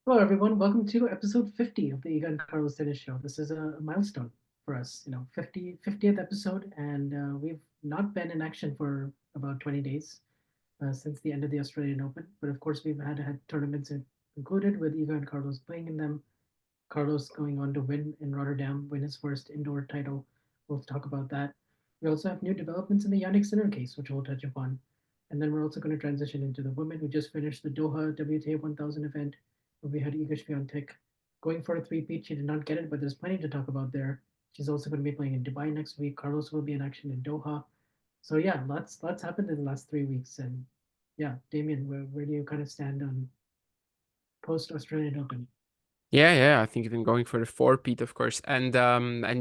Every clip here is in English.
Hello, everyone. Welcome to episode 50 of the Iga and Carlos Tennis Show. This is a milestone for us, 50th episode, and we've not been in action for about 20 days since the end of the Australian Open. But of course, we've had tournaments included with Iga and Carlos playing in them. Carlos going on to win in Rotterdam, win his first indoor title. We'll talk about that. We also have new developments in the Jannik Sinner case, which we'll touch upon. And then we're also going to transition into the women who just finished the Doha WTA 1000 event, where we had Iga Swiatek going for a three-peat. She did not get it, but there's plenty to talk about there. She's also going to be playing in Dubai next week. Carlos will be in action in Doha. So yeah, lots happened in the last 3 weeks. And yeah, Damien, where do you kind of stand on post Australian Open? Yeah, I think even going for the four-peat, of course, and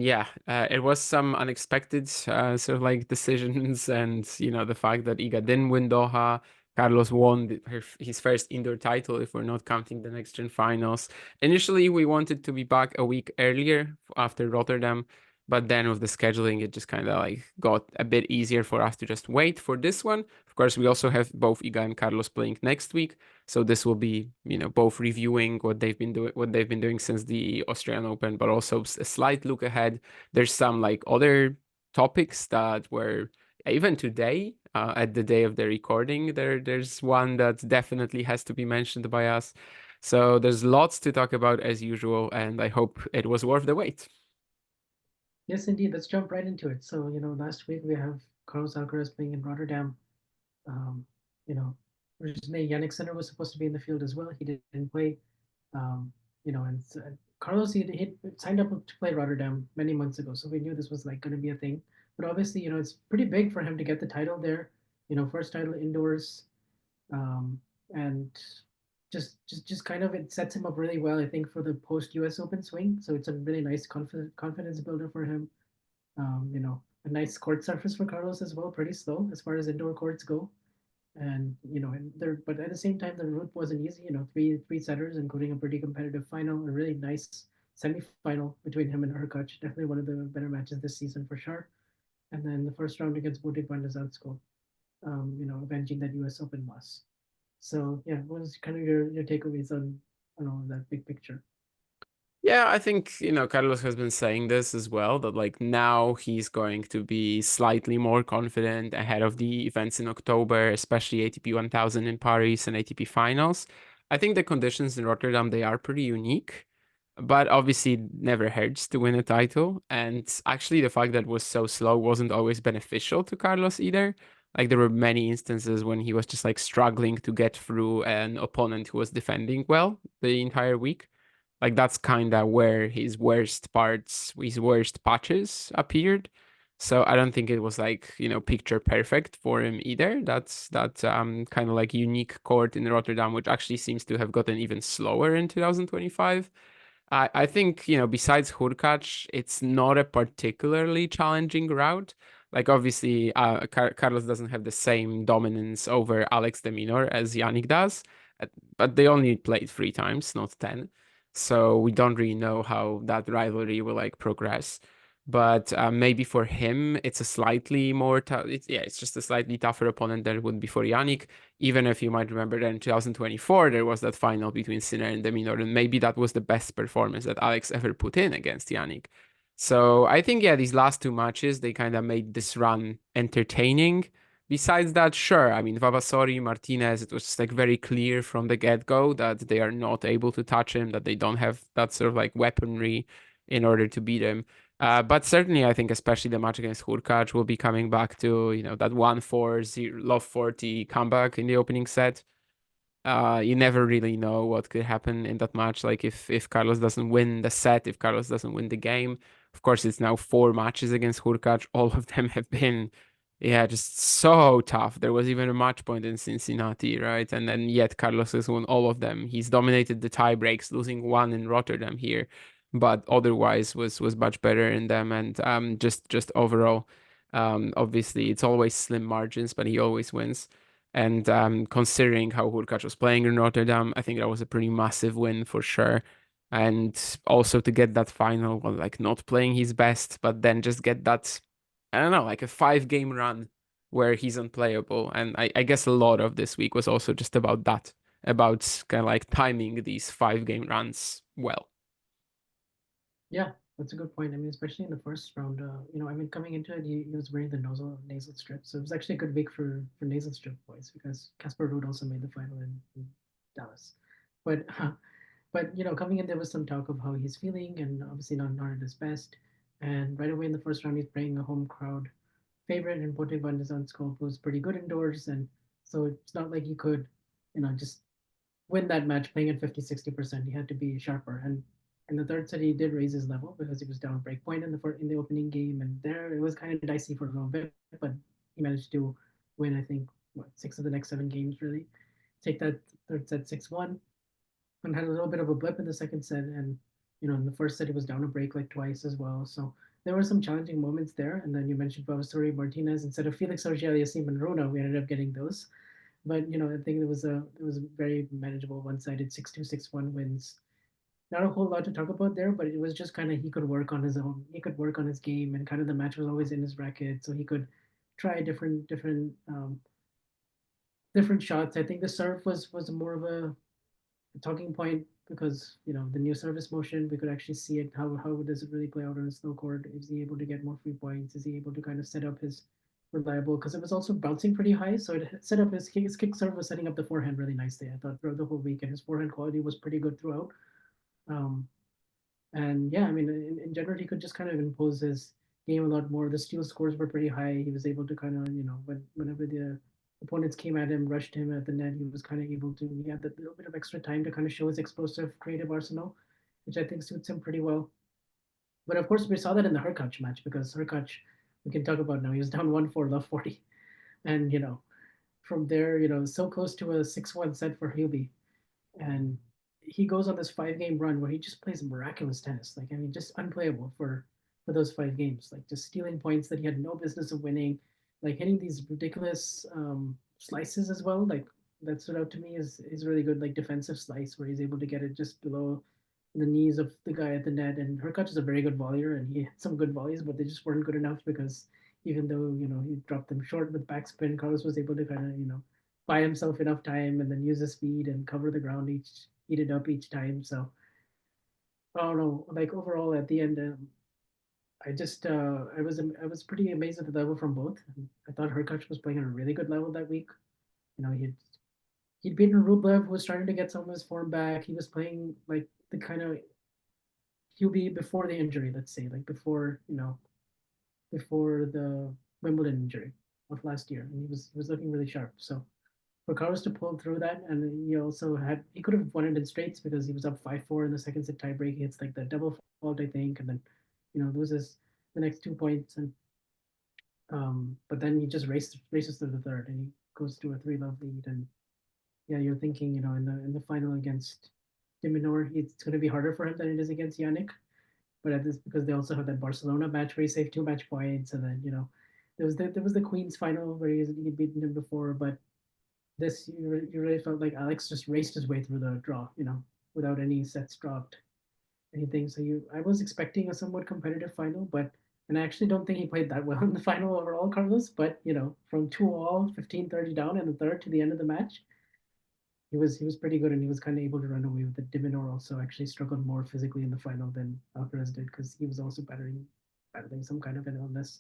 yeah, it was some unexpected sort of like decisions, and the fact that Iga didn't win Doha, Carlos won his first indoor title, if we're not counting the next gen finals. Initially, we wanted to be back a week earlier after Rotterdam, but then with the scheduling, it just kind of like got a bit easier for us to just wait for this one. Of course, we also have both Iga and Carlos playing next week. So this will be, both reviewing what they've been doing since the Australian Open, but also a slight look ahead. There's some like other topics that were even today, at the day of the recording, there's one that definitely has to be mentioned by us. So there's lots to talk about as usual, and I hope it was worth the wait. Yes, indeed. Let's jump right into it. So, last week we have Carlos Alcaraz playing in Rotterdam. Um, you know, originally Jannik Sinner was supposed to be in the field as well. He didn't play. Um, and Carlos he signed up to play Rotterdam many months ago, so we knew this was like going to be a thing. But obviously, it's pretty big for him to get the title there. First title indoors, um, and just kind of it sets him up really well, I think, for the post U.S. Open swing. So it's a really nice confidence builder for him. A nice court surface for Carlos as well, pretty slow as far as indoor courts go. But at the same time, the route wasn't easy. Three setters, including a pretty competitive final, a really nice semi-final between him and Hurkacz. Definitely one of the better matches this season for sure. And then the first round against Botic van der Zandschulp, avenging that U.S. Open loss. So yeah, what was kind of your takeaways on all of that big picture? Yeah, I think, Carlos has been saying this as well, that like now he's going to be slightly more confident ahead of the events in October, especially ATP 1000 in Paris and ATP finals. I think the conditions in Rotterdam, they are pretty unique, but obviously it never hurts to win a title. And actually the fact that it was so slow wasn't always beneficial to Carlos either. Like there were many instances when he was just like struggling to get through an opponent who was defending well the entire week. Like that's kind of where his worst parts, his worst patches appeared. So I don't think it was like, picture perfect for him either. That's that kind of like unique court in Rotterdam, which actually seems to have gotten even slower in 2025. I think, besides Hurkacz, it's not a particularly challenging route. Like obviously, Carlos doesn't have the same dominance over Alex de Minaur as Yannick does, but they only played three times, not 10. So we don't really know how that rivalry will like progress. But maybe for him, it's a slightly more tough. It's just a slightly tougher opponent than it would be for Yannick. Even if you might remember that in 2024, there was that final between Sinner and Deminor, and maybe that was the best performance that Alex ever put in against Yannick. So I think, yeah, these last two matches, they kind of made this run entertaining. Besides that, sure, I mean, Vavasori, Martinez, it was just like very clear from the get-go that they are not able to touch him, that they don't have that sort of like weaponry in order to beat him. But certainly, I think especially the match against Hurkacz will be coming back to, that 1-4, love 40 comeback in the opening set. You never really know what could happen in that match. Like if Carlos doesn't win the set, if Carlos doesn't win the game, of course it's now four matches against Hurkacz. All of them have been, yeah, just so tough. There was even a match point in Cincinnati, right? And then yet Carlos has won all of them. He's dominated the tie breaks, losing one in Rotterdam here, but otherwise was much better in them. And just overall, obviously it's always slim margins, but he always wins. And considering how Hurkacz was playing in Rotterdam, I think that was a pretty massive win for sure. And also to get that final, well, like not playing his best, but then just get that, I don't know, like a 5 game run where he's unplayable. And I guess a lot of this week was also just about that. about kind of like timing these 5 game runs well. Yeah, that's a good point. I mean, especially in the first round, I mean, coming into it, he was wearing the nasal strip, so it was actually a good week for nasal strip boys because Casper Ruud also made the final in Dallas. But but coming in there was some talk of how he's feeling and obviously not at his best. And right away in the first round, he's playing a home crowd favorite, and Bote van de Zandschulp was pretty good indoors, and so it's not like he could, just win that match playing at 50-60%. He had to be sharper. And in the third set, he did raise his level because he was down break point in the opening game, and there it was kind of dicey for a little bit, but he managed to win. I think 6 of the next 7 games really. Take that third set 6-1, and had a little bit of a blip in the second set, and in the first set he was down a break like twice as well. So there were some challenging moments there. And then you mentioned Vavasori Martinez instead of Felix Auger-Aliassime and Rona. We ended up getting those. But I think it was a very manageable one-sided 6-2, 6-1 wins. Not a whole lot to talk about there, but it was just kind of he could work on his own. He could work on his game, and kind of the match was always in his racket, so he could try different shots. I think the serve was more of a talking point because the new service motion, we could actually see it. How does it really play out on a slow court? Is he able to get more free points? Is he able to kind of set up his reliable, because it was also bouncing pretty high, so it set up his kick serve was setting up the forehand really nicely. I thought throughout the whole week, and his forehand quality was pretty good throughout. Um, and yeah, I mean, in general, he could just kind of impose his game a lot more. The steal scores were pretty high. He was able to kind of, whenever the opponents came at him, rushed him at the net, he was kind of able to, he had that little bit of extra time to kind of show his explosive, creative arsenal, which I think suits him pretty well. But of course, we saw that in the Hurkacz match because Hurkacz, we can talk about now, he was down 1-4, love 40. And, from there, so close to a 6-1 set for Hubie, and he goes on this 5 game run where he just plays miraculous tennis. Like, I mean, just unplayable for those 5 games. Like, just stealing points that he had no business of winning, like hitting these ridiculous slices as well. Like, that stood out to me is really good, like defensive slice where he's able to get it just below the knees of the guy at the net. And Hurkacz is a very good volleyer, and he had some good volleys, but they just weren't good enough because even though he dropped them short with backspin, Carlos was able to kind of buy himself enough time and then use the speed and cover the ground eat it up each time. So I don't know. Like overall, at the end, I was pretty amazed at the level from both. I thought Hurkacz was playing at a really good level that week. He'd beaten Rublev, who was starting to get some of his form back. He was playing like the kind of QB before the injury, let's say, like before the Wimbledon injury of last year, and he was looking really sharp. So for Carlos to pull through that, and he could have won it in straights because he was up 5-4 in the second set tiebreak. He hits like the double fault, I think, and then loses the next 2 points, and but then he just races through the third, and he goes to a 3-love lead. And yeah, you're thinking, in the final against Diminor, it's going to be harder for him than it is against Yannick. But at this, because they also have that Barcelona match where he saved 2 match points, and then there was the Queens final where he'd beaten him before. But this, you really felt like Alex just raced his way through the draw, without any sets dropped, anything. So I was expecting a somewhat competitive final, and I actually don't think he played that well in the final overall, Carlos. But from 2-all, 15-30 down in the third to the end of the match, he was pretty good, and he was kind of able to run away with it. Diminor also actually struggled more physically in the final than Alcaraz did because he was also battling some kind of an illness.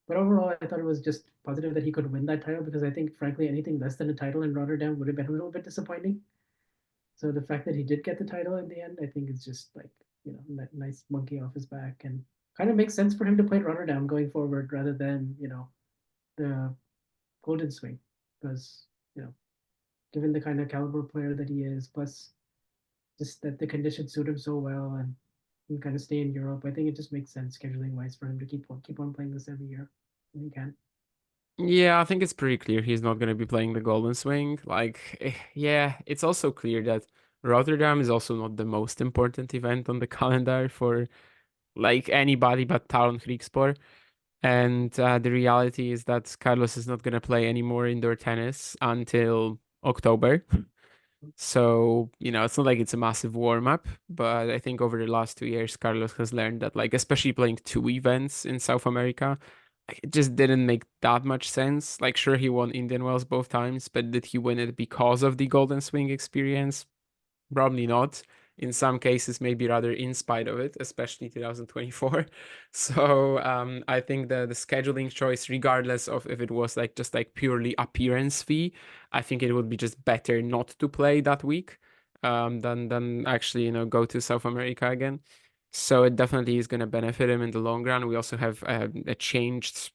But overall, I thought it was just positive that he could win that title because I think, frankly, anything less than a title in Rotterdam would have been a little bit disappointing. So the fact that he did get the title in the end, I think is just like, that nice monkey off his back, and kind of makes sense for him to play at Rotterdam going forward rather than, the Golden Swing because, given the kind of caliber player that he is, plus just that the conditions suit him so well and he can kind of stay in Europe, I think it just makes sense scheduling wise for him to keep on playing this every year when he can. Yeah, I think it's pretty clear he's not going to be playing the Golden Swing. Like, yeah, it's also clear that Rotterdam is also not the most important event on the calendar for like anybody but Talon Griekspoor. And the reality is that Carlos is not going to play any more indoor tennis until October. So, it's not like it's a massive warm up, but I think over the last 2 years, Carlos has learned that, like, especially playing 2 events in South America, it just didn't make that much sense. Like, sure, he won Indian Wells both times, but did he win it because of the Golden Swing experience? Probably not. In some cases, maybe rather in spite of it, especially 2024. So I think the scheduling choice, regardless of if it was like just like purely appearance fee, I think it would be just better not to play that week than actually, go to South America again. So it definitely is going to benefit him in the long run. We also have a changed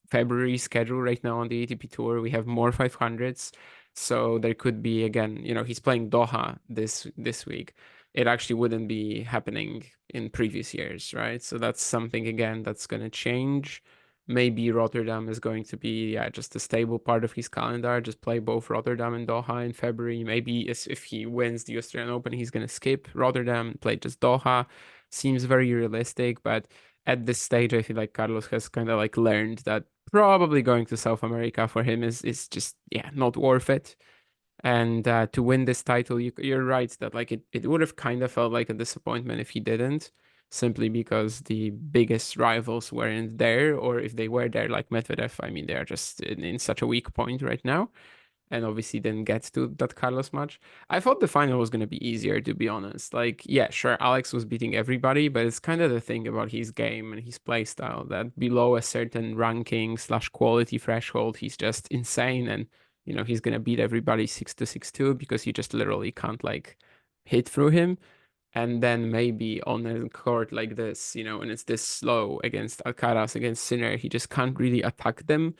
February schedule right now on the ATP Tour. We have more 500s. So there could be again, he's playing Doha this week. It actually wouldn't be happening in previous years, right? So that's something again that's going to change. Maybe Rotterdam is going to be, yeah, just a stable part of his calendar. Just play both Rotterdam and Doha in February. Maybe if he wins the Australian Open, he's going to skip Rotterdam, play just Doha. Seems very realistic, but at this stage, I feel like Carlos has kind of like learned that probably going to South America for him is just, yeah, not worth it. And to win this title, you're right that like it would have kind of felt like a disappointment if he didn't, simply because the biggest rivals weren't there, or if they were there, like Medvedev, I mean, they're just in such a weak point right now and obviously didn't get to that Carlos match. I thought the final was going to be easier, to be honest. Like, yeah, sure, Alex was beating everybody, but it's kind of the thing about his game and his play style that below a certain ranking slash quality threshold, he's just insane. And, he's going to beat everybody 6-2, 6-2 because you just literally can't like hit through him. And then maybe on a court like this, and it's this slow against Alcaraz, against Sinner, he just can't really attack them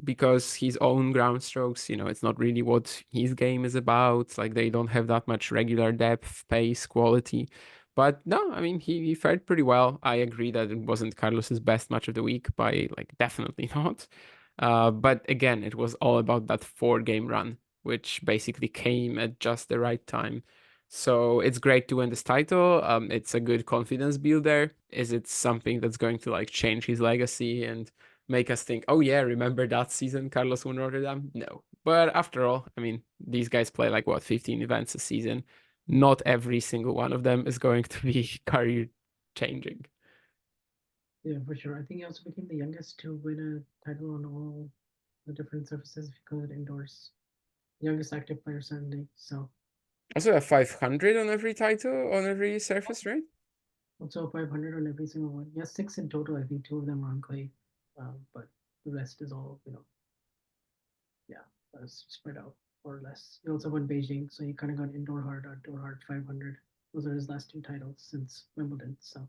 because his own ground strokes, it's not really what his game is about. Like they don't have that much regular depth, pace, quality. But no, I mean he fared pretty well. I agree that it wasn't Carlos's best match of the week by like definitely not. But again, it was all about that 4 game run, which basically came at just the right time. So it's great to win this title. It's a good confidence builder. Is it something that's going to like change his legacy and make us think, oh yeah, remember that season Carlos won Rotterdam? No. But after all, I mean, these guys play like what, 15 events a season. Not every single one of them is going to be career changing. Yeah, for sure. I think he also became the youngest to win a title on all the different surfaces, if you call it indoors. Youngest active player certainly. So Also a 500 on every title, on every surface, right? also 500 on every single one. Yeah, 6 in total. I think 2 of them are on clay, but the rest is all yeah, spread out more or less. He also won Beijing, so he kind of got indoor hard, outdoor hard 500. Those are his last 2 titles since Wimbledon. So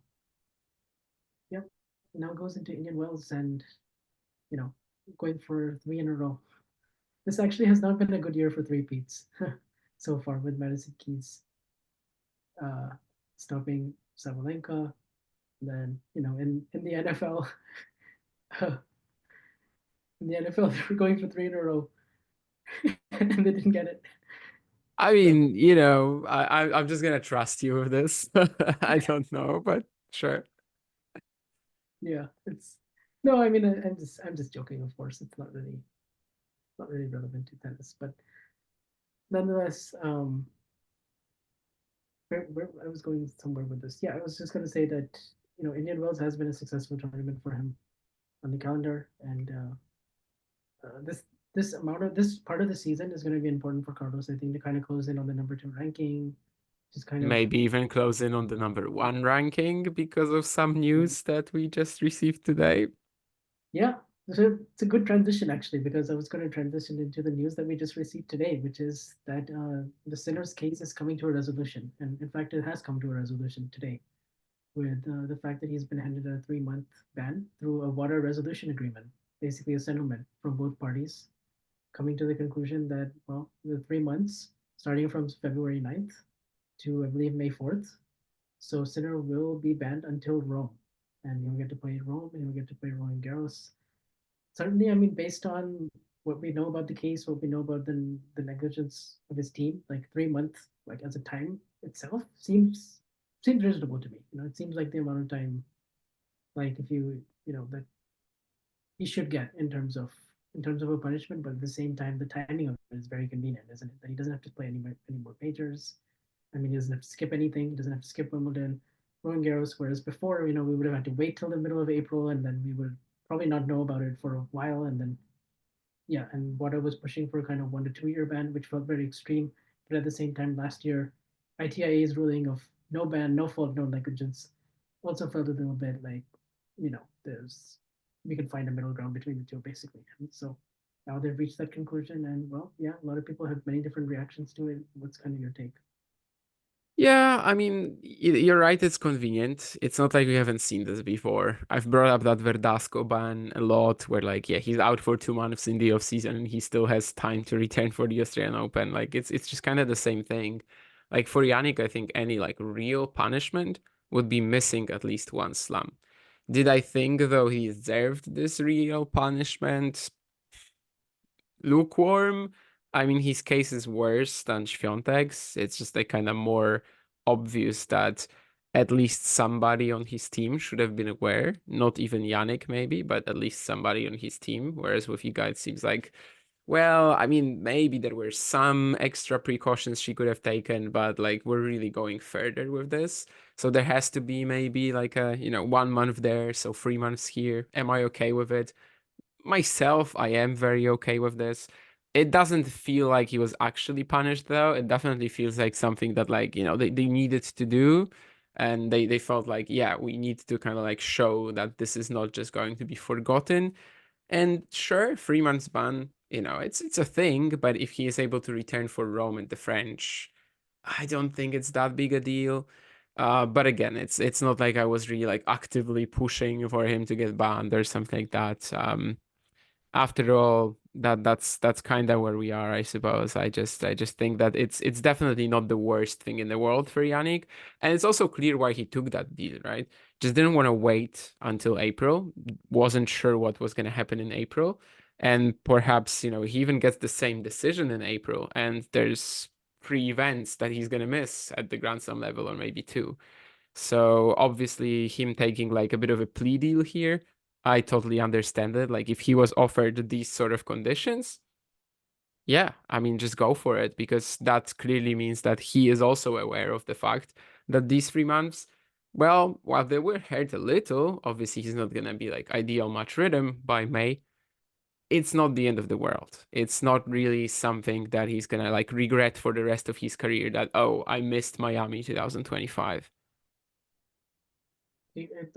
yep, now goes into Indian Wells and you know going for 3 in a row. This actually has not been a good year for three peats so far with Madison Keys uh, stopping Sabalenka. Then in the NFL, in the NFL they were going for 3 in a row and they didn't get it. I So mean, I'm just gonna trust you with this. I don't know, but sure. yeah, it's no. I mean, I'm just joking. Of course, it's not really relevant to tennis, but nonetheless, where I was going somewhere with this. Yeah, I was just gonna say that Indian Wells has been a successful tournament for him on the calendar, and this part of the season is going to be important for Carlos. I think to kind of close in on the number 2 ranking, just kind of Maybe even close in on the number 1 ranking because of some news that we just received today. yeah. So it's a good transition actually because I was going to transition into the news that we just received today, which is that the Sinner's case is coming to a resolution, and in fact, it has come to a resolution today with the fact that he's been handed a 3-month ban through a water resolution agreement, basically a settlement from both parties, coming to the conclusion that, well, the 3 months, starting from February 9th to, I believe, May 4th, so Sinner will be banned until Rome. And he'll get to play Rome and he'll get to play Roland Garros. Certainly, I mean, based on what we know about the case, what we know about the negligence of his team, like 3 months, like as a time itself, seems reasonable to me. It seems like the amount of time, like if that he should get in terms of a punishment, but at the same time, the timing of it is very convenient, isn't it? That he doesn't have to play any more majors. I mean, he doesn't have to skip anything. He doesn't have to skip Wimbledon, Roland Garros. Whereas before, we would have had to wait till the middle of April, and then we would probably not know about it for a while, and then yeah, and Wada was pushing for kind of 1 to 2 year ban, which felt very extreme. But at the same time, last year, ITIA's ruling of no ban, no fault, no negligence also felt a little bit like, there's we can find a middle ground between the two, basically. And so now they've reached that conclusion, and well, yeah, a lot of people have many different reactions to it. What's kind of your take? Yeah, I mean, you're right, it's convenient. It's not like we haven't seen this before. I've brought up that Verdasco ban a lot, where like, yeah, he's out for 2 months in the off season and he still has time to return for the Australian Open. Like it's just kind of the same thing. Like for Jannik, I think any like real punishment would be missing at least one slam. Did I think though he deserved this real punishment? Lukewarm. I mean, his case is worse than Świątek's. It's just like kind of more obvious that at least somebody on his team should have been aware. Not even Jannik, maybe, but at least somebody on his team. Whereas with Iga, it seems like, well, I mean, maybe there were some extra precautions she could have taken, but like we're really going further with this. So there has to be maybe like a, 1 month there, so 3 months here. Am I okay with it? Myself, I am very okay with this. It doesn't feel like he was actually punished though. It definitely feels like something that like, they needed to do. And they felt like, yeah, we need to kind of like show that this is not just going to be forgotten. And sure, 3 months ban, it's a thing, but if he is able to return for Rome and the French, I don't think it's that big a deal. But again, it's not like I was really like actively pushing for him to get banned or something like that. After all, that's kind of where we are, I suppose. I just think that it's definitely not the worst thing in the world for Yannick, and it's also clear why he took that deal, right? Just didn't want to wait until April, wasn't sure what was going to happen in April, and perhaps he even gets the same decision in April, and there's 3 events that he's going to miss at the Grand Slam level, or maybe two. So obviously him taking like a bit of a plea deal here, I totally understand it. Like if he was offered these sort of conditions, yeah, I mean just go for it because that clearly means that he is also aware of the fact that these 3 months, well, while they will hurt a little, obviously he's not gonna be like ideal match rhythm by May. It's not the end of the world. It's not really something that he's gonna like regret for the rest of his career that, oh, I missed Miami 2025.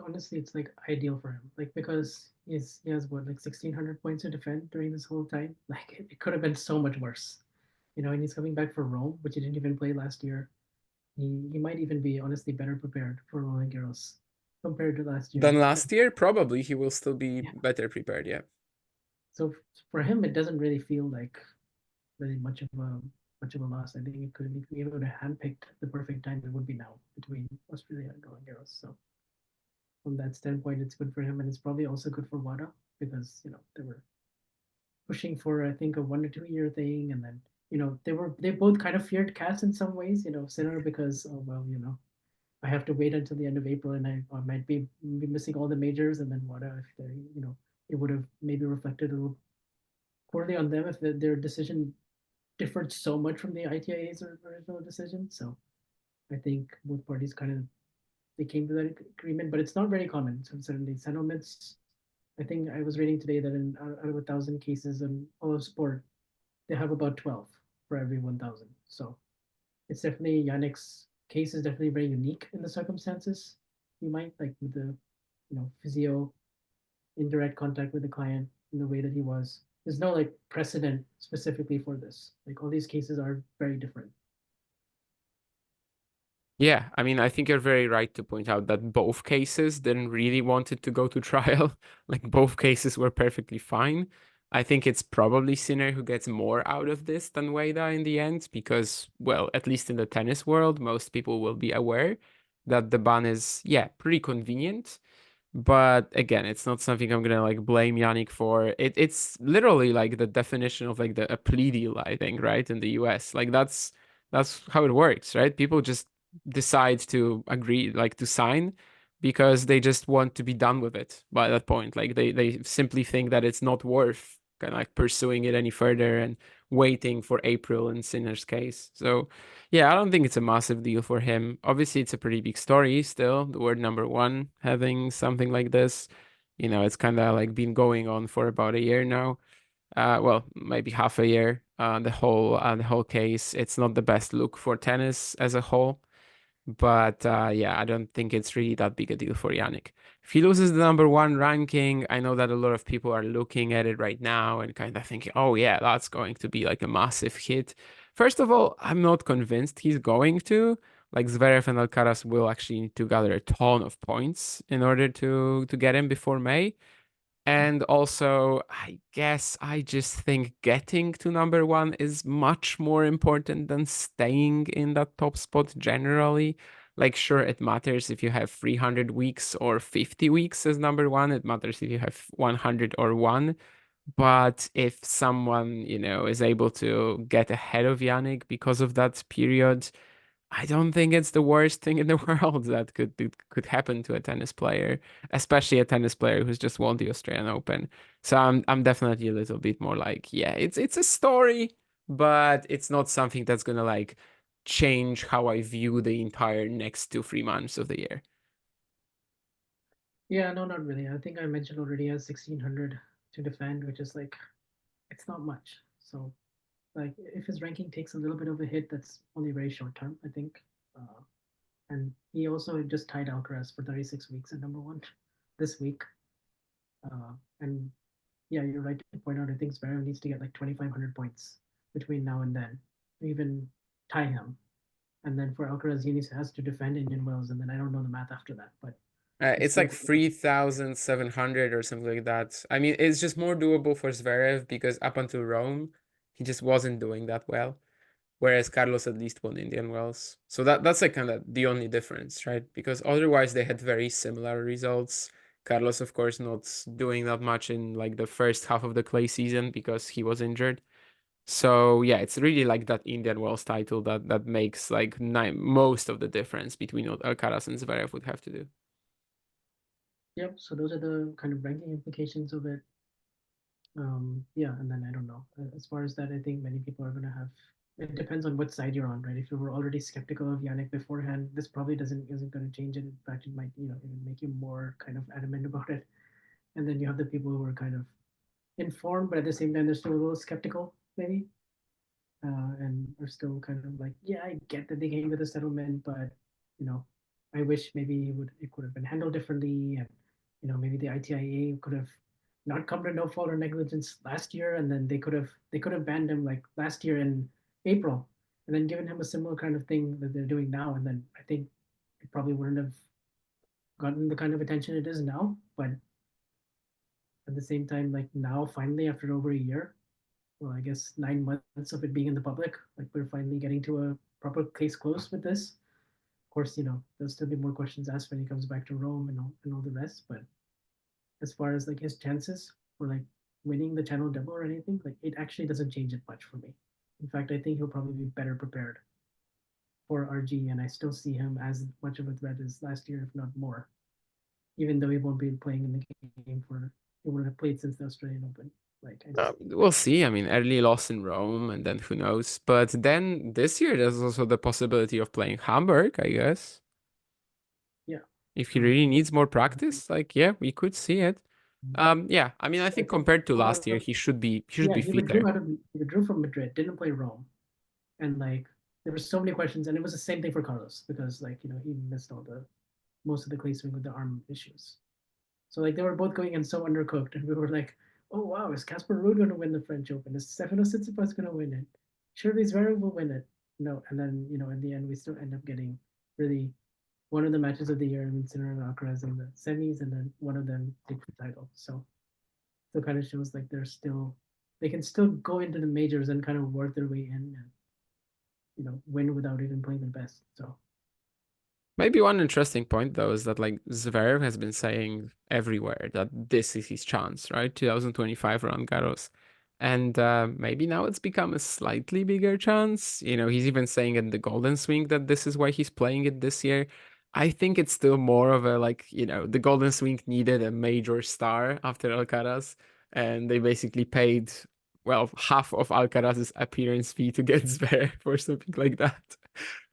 Honestly, it's like ideal for him, like because he has what, like 1,600 points to defend during this whole time. Like it could have been so much worse, and he's coming back for Rome, which he didn't even play last year. He might even be honestly better prepared for Roland Garros compared to last year. Than So last year, probably he will still be yeah, better prepared, yeah. so for him, it doesn't really feel like really much of a loss. I think it could be, if we would have handpicked the perfect time, it would be now between Australia and Roland Garros. So from that standpoint, it's good for him, and it's probably also good for Wada because they were pushing for, I think, a 1 to 2 year thing, and then they both kind of feared cats in some ways. Sinner because, oh well, I have to wait until the end of April, and I might be missing all the majors, and then Wada, if they it would have maybe reflected a little poorly on them if their decision differed so much from the ITIA's original decision. So I think both parties kind of they came to that agreement, but it's not very common. So certainly settlements. I think I was reading today that out of 1,000 cases in all of sport, they have about 12 for every 1,000. So it's definitely Yannick's case is definitely very unique in the circumstances. You might like with the physio indirect contact with the client in the way that he was. There's no like precedent specifically for this. Like all these cases are very different. Yeah, I mean, I think you're very right to point out that both cases didn't really want it to go to trial. Like both cases were perfectly fine. I think it's probably Sinner who gets more out of this than Wada in the end because, well, at least in the tennis world, most people will be aware that the ban is, yeah, pretty convenient. But again, it's not something I'm gonna like blame Yannick for. It's literally like the definition of like a plea deal, I think, right? In the US. Like that's how it works, right? People just decide to agree, like to sign because they just want to be done with it by that point. Like they simply think that it's not worth kind of like pursuing it any further and waiting for April in Sinner's case. So yeah, I don't think it's a massive deal for him. Obviously, it's a pretty big story still. The word number one having something like this. It's kind of like been going on for about a year now. Well, maybe half a year. The whole case. It's not the best look for tennis as a whole. But yeah, I don't think it's really that big a deal for Jannik. If he loses the number one ranking, I know that a lot of people are looking at it right now and kind of thinking, oh yeah, that's going to be like a massive hit. First of all, I'm not convinced he's going to. Like Zverev and Alcaraz will actually need to gather a ton of points in order to get him before May. And also, I guess I just think getting to number one is much more important than staying in that top spot generally. Like, sure, it matters if you have 300 weeks or 50 weeks as number one. It matters if you have 100 or one. But if someone, is able to get ahead of Yannick because of that period, I don't think it's the worst thing in the world that could happen to a tennis player, especially a tennis player who's just won the Australian Open. So I'm definitely a little bit more like, yeah, it's a story, but it's not something that's gonna like change how I view the entire next 2, 3 months of the year. Yeah, no, not really. I think I mentioned already he has 1600 to defend, which is like it's not much. So like if his ranking takes a little bit of a hit, that's only very short term, I think. Uh, and he also just tied Alcaraz for 36 weeks at number one this week. And yeah, you're right to point out. I think Zverev needs to get like 2,500 points between now and then to even tie him. And then for Alcaraz, he has to defend Indian Wells, and then I don't know the math after that, but it's It's still like 3,700 or something like that. I mean, it's just more doable for Zverev because up until Rome, he just wasn't doing that well. Whereas Carlos at least won Indian Wells. So that's like kind of the only difference, right? Because otherwise they had very similar results. Carlos, of course, not doing that much in like the first half of the clay season because he was injured. So yeah, it's really like that Indian Wells title that makes like most of the difference between what Alcaraz and Zverev would have to do. yep. So those are the kind of ranking implications of it. Yeah, and then I don't know. As far as that, I think many people are gonna have. It depends on what side you're on, right? If you were already skeptical of Yannick beforehand, this probably doesn't isn't going to change it. In fact, it might even make you more kind of adamant about it. And then you have the people who are kind of informed, but at the same time they're still a little skeptical, maybe, and are still kind of like, yeah, I get that they came with a settlement, but you know, I wish maybe it could have been handled differently, and maybe the ITIA could have not come to no fault or negligence last year, and then they could have banned him like last year in April, and then given him a similar kind of thing that they're doing now, and then I think it probably wouldn't have gotten the kind of attention it is now. But at the same time, like now, finally, after over a year, well, I guess 9 months of it being in the public, like we're finally getting to a proper case close with this. Of course, there'll still be more questions asked when he comes back to Rome and all the rest. But as far as like his chances for like winning the Channel Double or anything, like it actually doesn't change it much for me. In fact, I think he'll probably be better prepared for RG, and I still see him as much of a threat as last year, if not more. Even though he won't be playing in the game for he wouldn't have played since the Australian Open. Like I just We'll see. I mean, early loss in Rome, and then who knows? But then this year, there's also the possibility of playing Hamburg, I guess. yeah. If he So really needs more practice, like yeah, we could see it. Yeah, I mean, I think compared to last year, he should be he withdrew fitter. out of he withdrew from Madrid, didn't play Rome, and like there were so many questions, and it was the same thing for Carlos because like he missed all the most of the clay swing with the arm issues. So like they were both going in so undercooked, and we were like, oh wow, is Casper Ruud going to win the French Open? Is Stefano Tsitsipas going to win it? Surely Zverev will win it. No, and then in the end we still end up getting really one of the matches of the year, and Sinner and Alcaraz in the semis, and then one of them takes the title. So it kind of shows like they can still go into the majors and kind of work their way in and win without even playing their best. So Maybe one interesting point though is that like Zverev has been saying everywhere that this is his chance, right? 2025 Roland Garros. And maybe now it's become a slightly bigger chance. He's even saying in the Golden Swing that this is why he's playing it this year. I think it's still more of a like, the Golden Swing needed a major star after Alcaraz, and they basically paid, well, half of Alcaraz's appearance fee to get Zverev or something like that.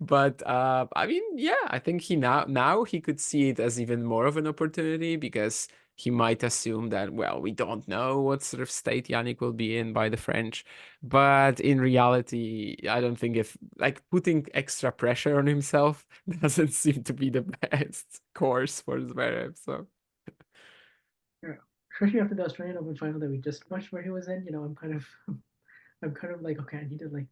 But I mean, yeah, I think he now he could see it as even more of an opportunity because he might assume that, well, we don't know what sort of state Jannik will be in by the French. But in reality, I don't think if like putting extra pressure on himself doesn't seem to be the best course for Zverev. So Yeah. Especially after the Australian Open final that we just watched where he was in, I'm kind of like, okay, I need to like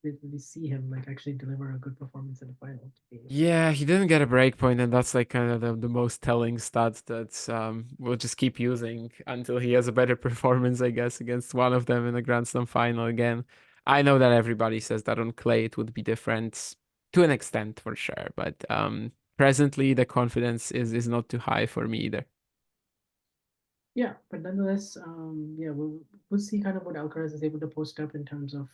really see him like actually deliver a good performance in the final to be yeah, he didn't get a break point, and that's like kind of the most telling stat that we'll just keep using until he has a better performance, I guess, against one of them in the Grand Slam final again. I know that everybody says that on clay it would be different to an extent for sure, but presently the confidence is not too high for me either. yeah, but nonetheless, yeah, we'll see kind of what Alcaraz is able to post up in terms of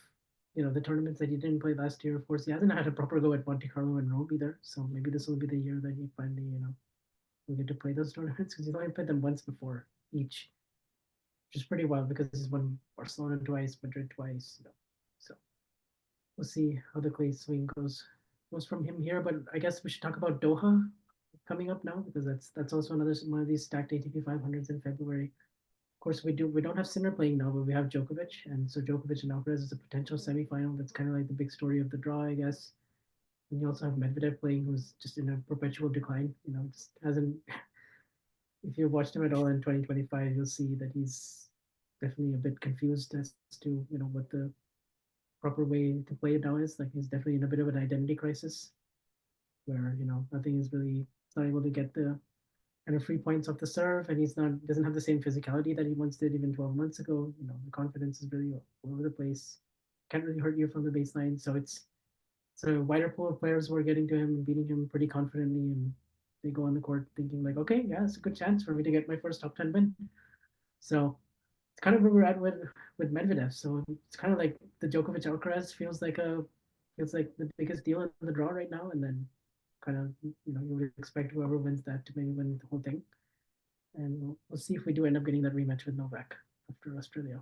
the tournaments that he didn't play last year. Of course, he hasn't had a proper go at Monte Carlo and Rome either, so maybe this will be the year that he finally will get to play those tournaments because he's only played them once before each, which is pretty wild because he's won Barcelona twice, Madrid twice, so we'll see how the clay swing goes from him here. But I guess we should talk about Doha coming up now because that's also another one of these stacked ATP 500s in February. Of course, we don't have Sinner playing now, but we have Djokovic, and so Djokovic and Alcaraz is a potential semifinal. That's kind of like the big story of the draw, I guess. And you also have Medvedev playing, who's just in a perpetual decline. Just hasn't. If you watched him at all in 2025, you'll see that he's definitely a bit confused as to what the proper way to play it now is. Like he's definitely in a bit of an identity crisis, where nothing is really not able to get the kind of free points off the serve, and he's not doesn't have the same physicality that he once did even 12 months ago. The confidence is really all over the place. Can't really hurt you from the baseline, so it's a wider pool of players who are getting to him and beating him pretty confidently, and they go on the court thinking like, okay, yeah, it's a good chance for me to get my first top 10 win. So it's kind of where we're at with Medvedev. So it's kind of like the Djokovic Alcaraz feels like the biggest deal in the draw right now, and then kind of you would expect whoever wins that to maybe win the whole thing. And we'll see if we do end up getting that rematch with Novak after Australia.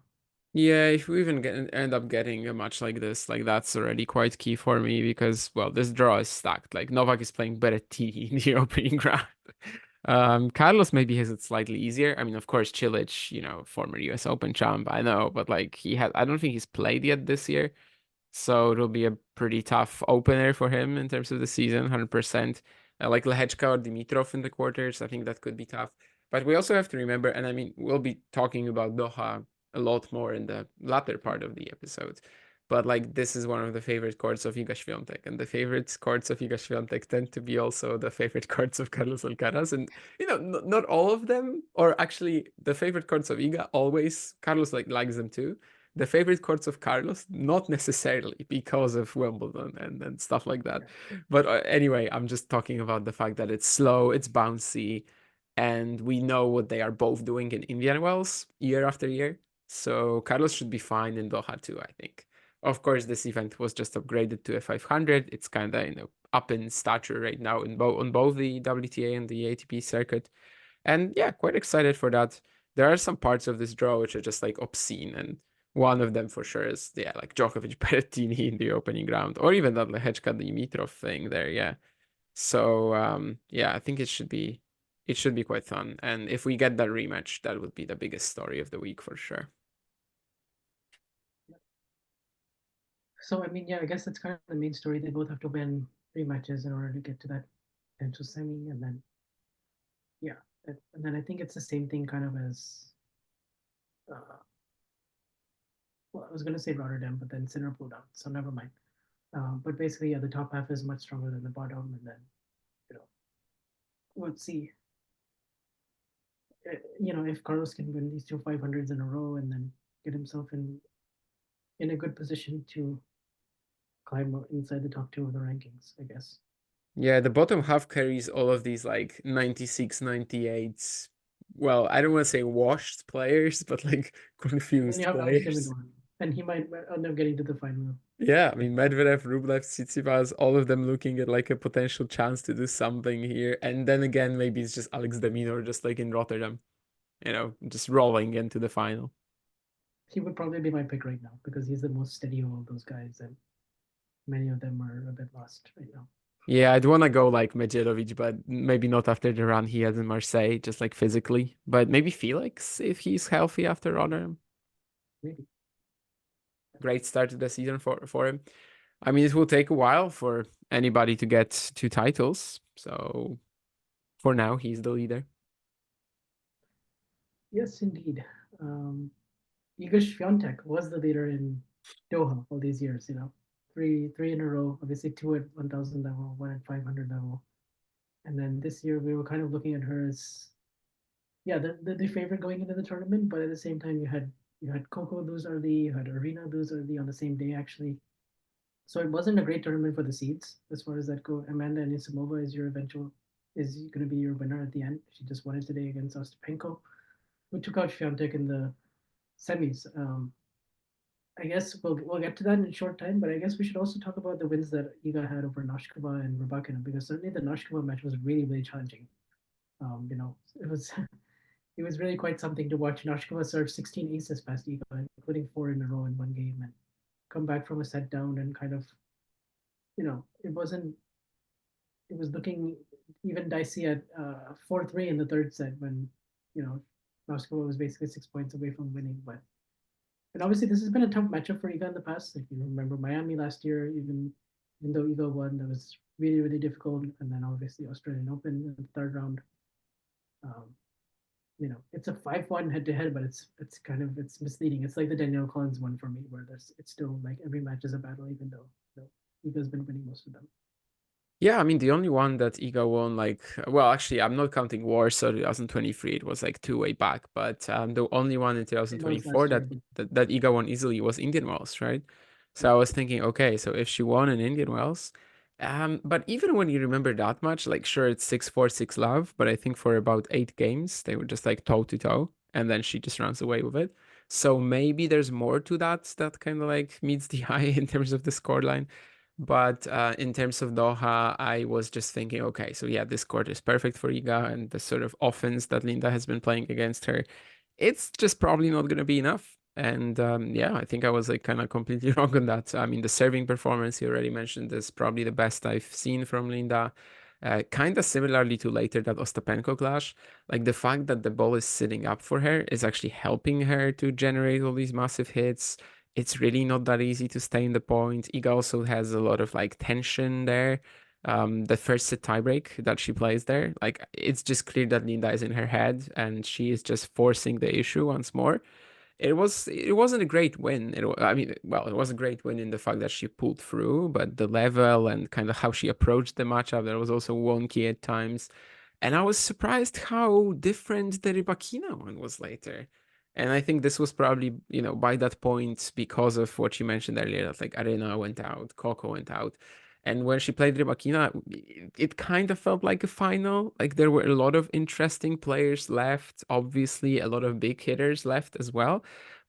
Yeah, if we even end up getting a match like this, like that's already quite key for me because, well, this draw is stacked. Like Novak is playing Berrettini in the opening round. Carlos maybe has it slightly easier. I mean, of course, Cilic, former US Open champ, I know, but like I don't think he's played yet this year. So it'll be a pretty tough opener for him in terms of the season, 100%. Like Lehechka or Dimitrov in the quarters, I think that could be tough. But we also have to remember, and I mean, we'll be talking about Doha a lot more in the latter part of the episode. But like this is one of the favorite courts of Iga Swiatek, and the favorite courts of Iga Swiatek tend to be also the favorite courts of Carlos Alcaraz. And not all of them, or actually the favorite courts of Iga always Carlos likes them too. The favorite courts of Carlos, not necessarily because of Wimbledon and stuff like that. But anyway, I'm just talking about the fact that it's slow, it's bouncy, and we know what they are both doing in Indian Wells year after year. So Carlos should be fine in Doha too, I think. Of course, this event was just upgraded to a 500. It's kind of up in stature right now on both the WTA and the ATP circuit. And yeah, quite excited for that. There are some parts of this draw which are just like obscene, and one of them for sure is like Djokovic Berrettini in the opening round, or even that Lehechka Dimitrov thing there. Yeah. So yeah, I think it should be quite fun. And if we get that rematch, that would be the biggest story of the week for sure. So I mean, yeah, I guess that's kind of the main story. They both have to win three matches in order to get to that potential semi, and then yeah, and then I think it's the same thing kind of as uh, well, I was gonna say Rotterdam, but then Sinner pulled out, so never mind. But basically, yeah, the top half is much stronger than the bottom, and then you know we'll see. If Carlos can win these two 500s in a row and then get himself in a good position to climb inside the top two of the rankings, I guess. Yeah, the bottom half carries all of these like 96, 98s. Well, I don't want to say washed players, but like And then you confused have Alex de players. Minaur, and he might end up getting to the final. Yeah, I mean Medvedev, Rublev, Tsitsipas, all of them looking at like a potential chance to do something here. And then again, maybe it's just Alex de Minaur, just like in Rotterdam, just rolling into the final. He would probably be my pick right now because he's the most steady of all those guys, and many of them are a bit lost right now. Yeah, I'd want to go like Medjedovic, but maybe not after the run he had in Marseille, just like physically. But maybe Felix if he's healthy after Rotterdam. Maybe. Great start to the season for him. I mean, it will take a while for anybody to get 2 titles. So for now, he's the leader. Yes, indeed. Um, Iga Swiatek was the leader in Doha all these years. Three in a row. Obviously, two at 1,000 level, one at 500 level, and then this year we were kind of looking at her as yeah the favorite going into the tournament. But at the same time, you had Coco lose early, you had Arena lose early on the same day actually. So it wasn't a great tournament for the seeds as far as that go. Amanda Anisimova is going to be your winner at the end. She just won it today against Ostapenko, who took out Swiatek in the semis. I guess we'll get to that in a short time, but I guess we should also talk about the wins that Iga had over Noshkova and Rybakina, because certainly the Noshkova match was really, really challenging. It was it was really quite something to watch Noshkova serve 16 aces past Iga, including four in a row in one game, and come back from a set down and kind of, it wasn't. It was looking even dicey at 4-3 in the third set when, you know, Noskova was basically 6 points away from winning, but and obviously, this has been a tough matchup for Iga in the past. Like you remember Miami last year, even though Iga won, that was really really difficult. And then obviously Australian Open in the third round. Um, it's a 5-1 head to head, but it's misleading. It's like the Danielle Collins one for me, where there's it's still like every match is a battle, even though Iga's been winning most of them. Yeah, I mean, the only one that Iga won, like, well, actually, I'm not counting Warsaw 2023. It was like two way back, but the only one in Most 2024 last that, year, but that Iga won easily was Indian Wells, right? So yeah, I was thinking, okay, so if she won in Indian Wells, but even when you remember that much, like, sure, it's 6-4, 6-love, but I think for about 8 games, they were just like toe to toe, and then she just runs away with it. So maybe there's more to that kind of like meets the eye in terms of the scoreline. But in terms of Doha, I was just thinking, okay, so yeah, this court is perfect for Iga, and the sort of offense that Linda has been playing against her, it's just probably not going to be enough. And yeah, I think I was like kind of completely wrong on that. I mean, the serving performance you already mentioned is probably the best I've seen from Linda. Kind of similarly to later that Ostapenko clash, like the fact that the ball is sitting up for her is actually helping her to generate all these massive hits. It's really not that easy to stay in the point. Iga also has a lot of like tension there. The first set tiebreak that she plays there, like it's just clear that Linda is in her head and she is just forcing the issue once more. It wasn't a great win. I mean, well, it was a great win in the fact that she pulled through, but the level and kind of how she approached the matchup, that was also wonky at times. And I was surprised how different the Rybakina one was later. And I think this was probably, by that point, because of what you mentioned earlier, that like Arena went out, Coco went out. And when she played Rybakina, it kind of felt like a final. Like there were a lot of interesting players left, obviously a lot of big hitters left as well.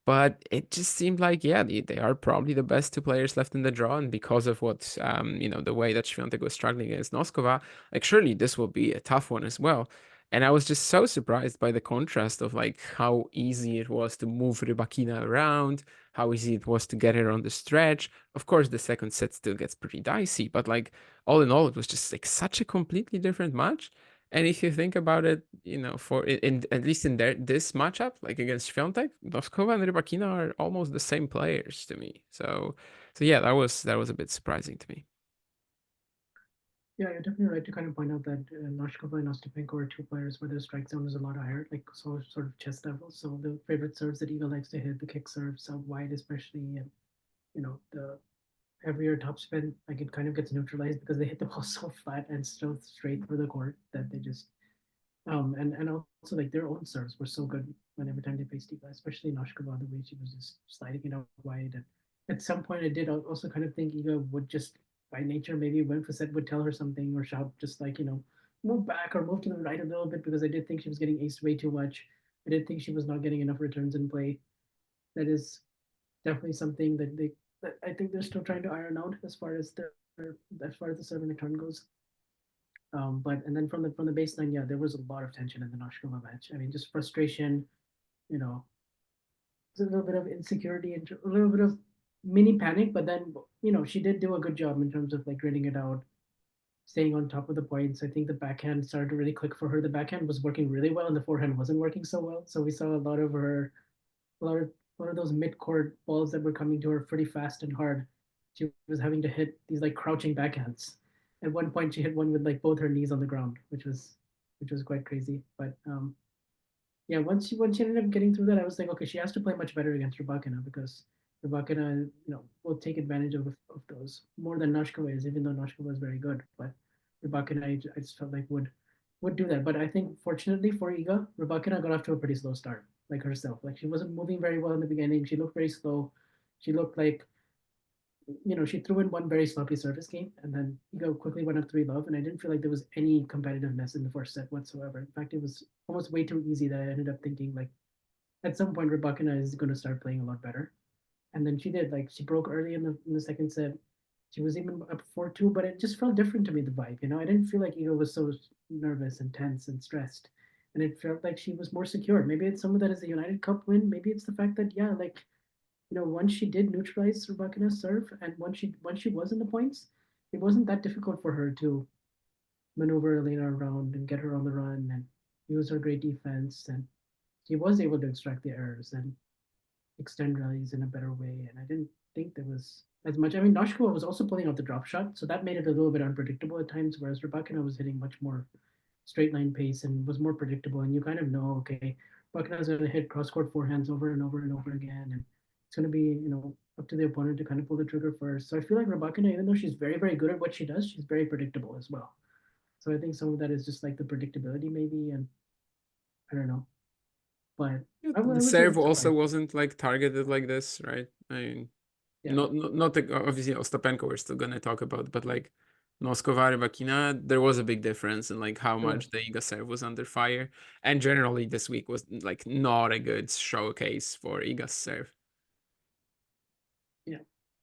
But it just seemed like, yeah, they are probably the best two players left in the draw. And because of what, the way that Swiatek was struggling against Noskova, like surely this will be a tough one as well. And I was just so surprised by the contrast of like how easy it was to move Rybakina around, how easy it was to get her on the stretch. Of course, the second set still gets pretty dicey, but like all in all, it was just like such a completely different match. And if you think about it, for in at least in this matchup, like against Swiatek, Noskova and Rybakina are almost the same players to me. So yeah, that was a bit surprising to me. yeah, you're definitely right to kind of point out that Noshkova and Ostapenko are two players where their strike zone is a lot higher, like sort of chest level. So the favorite serves that Iga likes to hit, the kick serves out wide especially, and the heavier topspin, like it kind of gets neutralized because they hit the ball so flat and so straight through the court that they just and also like their own serves were so good when every time they faced Iga, especially Noshkova, the way she was just sliding it out wide. And at some point, I did also kind of think Iga would just by nature maybe when Facet would tell her something or shout just like move back or move to the right a little bit, because I did think she was getting aced way too much. I did think she was not getting enough returns in play. That is definitely something that I think they're still trying to iron out as far as the serving return goes. But and then from the baseline, yeah, there was a lot of tension in the Noshkova match. I mean, just frustration, you know, a little bit of insecurity and a little bit of mini panic. But then she did do a good job in terms of like gritting it out. staying on top of the points. I think the backhand started to really click for her. The backhand was working really well, and the forehand wasn't working so well. So we saw a lot of her, a lot of those mid-court balls that were coming to her pretty fast and hard. She was having to hit these like crouching backhands. At one point, she hit one with like both her knees on the ground, which was quite crazy. But yeah, once she ended up getting through that, I was like, okay, she has to play much better against Rybakina because Rybakina, will take advantage of those more than Noshkova is, even though Noshkova is very good. But Rybakina, I just felt like would do that. But I think fortunately for Iga, Rybakina got off to a pretty slow start, like herself. Like she wasn't moving very well in the beginning. She looked very slow. She looked like she threw in one very sloppy service game, and then Iga quickly went up 3-love, and I didn't feel like there was any competitiveness in the first set whatsoever. In fact, it was almost way too easy that I ended up thinking like at some point Rybakina is going to start playing a lot better, and then she did. Like she broke early in the second set. She was even up 4-2, but it just felt different to me. The vibe, I didn't feel like Iga was so nervous and tense and stressed, and it felt like she was more secure. Maybe it's some of that is the United Cup win. Maybe it's the fact that like once she did neutralize Rybakina's serve, and once she was in the points, it wasn't that difficult for her to maneuver Elena around and get her on the run and use her great defense, and she was able to extract the errors and extend rallies in a better way. And I didn't think there was as much. I mean, Noshkova was also pulling out the drop shot, so that made it a little bit unpredictable at times, whereas Rybakina was hitting much more straight line pace and was more predictable. And you kind of know, okay, Rybakina's going to hit cross court forehands over and over and over again, and it's going to be up to the opponent to kind of pull the trigger first. So I feel like Rybakina, even though she's very very good at what she does, she's very predictable as well. So I think some of that is just like the predictability maybe, and I don't know, but Yeah, I the was a serve little also surprised. wasn't like targeted like this, right? I mean, Yeah, not obviously Ostapenko we're still gonna talk about, but like Noskova, Rybakina, there was a big difference in like how there was. much the Iga serve was under fire. And generally this week was like not a good showcase for Iga's serve. Yeah.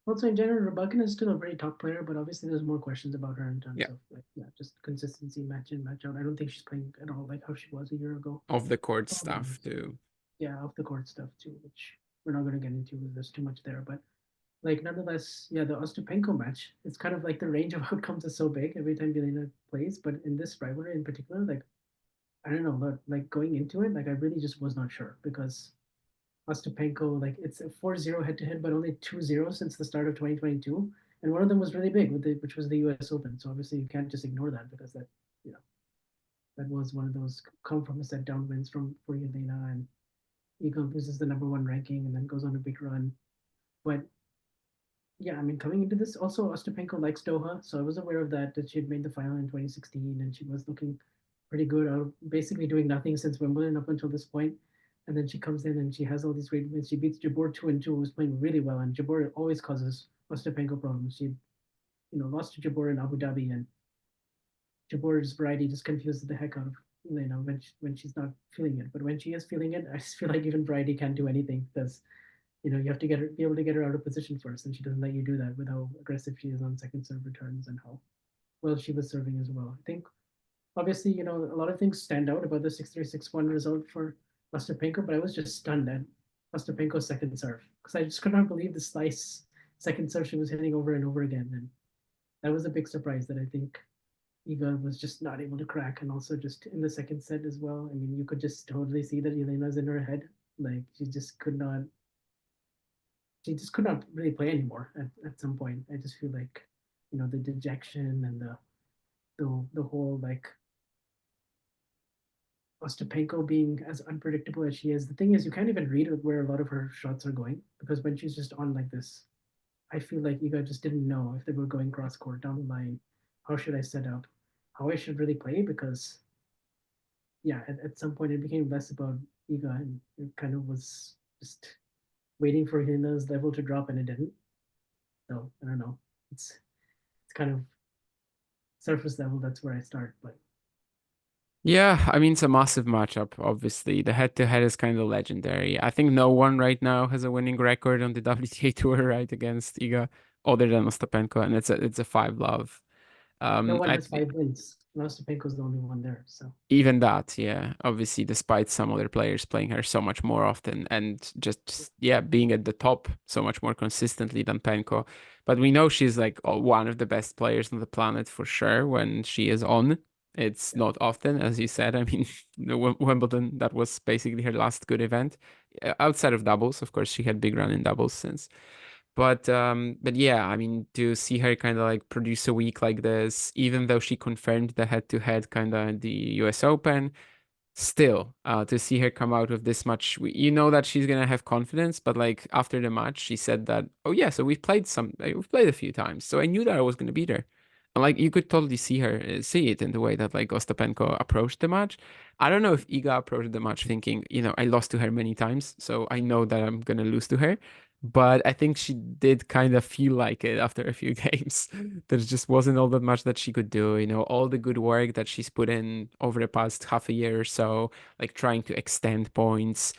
Also, in general, Rybakina is still a very top player, but obviously there's more questions about her in terms Yeah, of like, yeah, just consistency, match in, match out. I don't think she's playing at all like how she was a year ago. off the court Um, stuff too. yeah, off the court stuff too, which we're not going to get into because there's too much there. But like, nonetheless, yeah, the Ostapenko match, it's kind of like the range of outcomes is so big every time Jelena plays. But in this rivalry in particular, like, I don't know, like going into it, like I really just was not sure because Ostapenko, like it's a 4-0 head-to-head, but only 2-0 since the start of 2022. And one of them was really big, which was the US Open. So obviously you can't just ignore that because you know, that was one of those come from a set down wins from for Jelena, and Iga loses the number one ranking and then goes on a big run. But yeah, I mean, coming into this, also Ostapenko likes Doha, so I was aware of that she had made the final in 2016, and she was looking pretty good out of basically doing nothing since Wimbledon up until this point. And then she comes in and she has all these great wins. She beats Jabeur 2-2, who's playing really well, and Jabeur always causes Ostapenko problems. She, lost to Jabeur in Abu Dhabi, and Jabeur's variety just confuses the heck out of when she's not feeling it. But when she is feeling it, I just feel like even variety can't do anything because you have to be able to get her out of position first, and she doesn't let you do that with how aggressive she is on second serve returns and how well she was serving as well. I think obviously, a lot of things stand out about the 6-3-6-1 result for Ostapenko, but I was just stunned at Ostapenko's second serve because I just could not believe the slice second serve she was hitting over and over again. And that was a big surprise that I think Iga was just not able to crack. And also just in the second set as well. I mean, you could just totally see that Jelena's in her head. Like she just could not really play anymore at some point. I just feel like, the dejection and the whole like Ostapenko being as unpredictable as she is. The thing is, you can't even read where a lot of her shots are going because when she's just on like this, I feel like Iga just didn't know if they were going cross court down the line. How should I set up? How I should really play? Because yeah, at some point it became less about Iga and it kind of was just waiting for Hina's level to drop and it didn't. So I don't know. It's kind of surface level. That's where I start, but Yeah, I mean it's a massive matchup, obviously. The head-to-head is kind of legendary. I think no one right now has a winning record on the WTA tour, right, against Iga, other than Ostapenko, and it's a 5-love. no one I has 5 wins. Ostapenko's the only one there. So Even that, yeah. Obviously, despite some other players playing her so much more often and just, yeah, being at the top so much more consistently than Penko. But we know she's like one of the best players on the planet for sure when she is on. It's yeah, not often, as you said. I mean, the Wimbledon, that was basically her last good event. Outside of doubles, of course, she had big run in doubles since. But yeah, I mean, to see her kind of like produce a week like this, even though she confirmed the head-to-head kind of the US Open, still, to see her come out with this much, you know that she's gonna have confidence. But like after the match, she said that, oh yeah, so we've played a few times, so I knew that I was gonna beat her. And like you could totally see her see it in the way that like Ostapenko approached the match. I don't know if Iga approached the match thinking, I lost to her many times, so I know that I'm gonna lose to her. But I think she did kind of feel like it after a few games. There just wasn't all that much that she could do. All the good work that she's put in over the past half a year or so, like trying to extend points,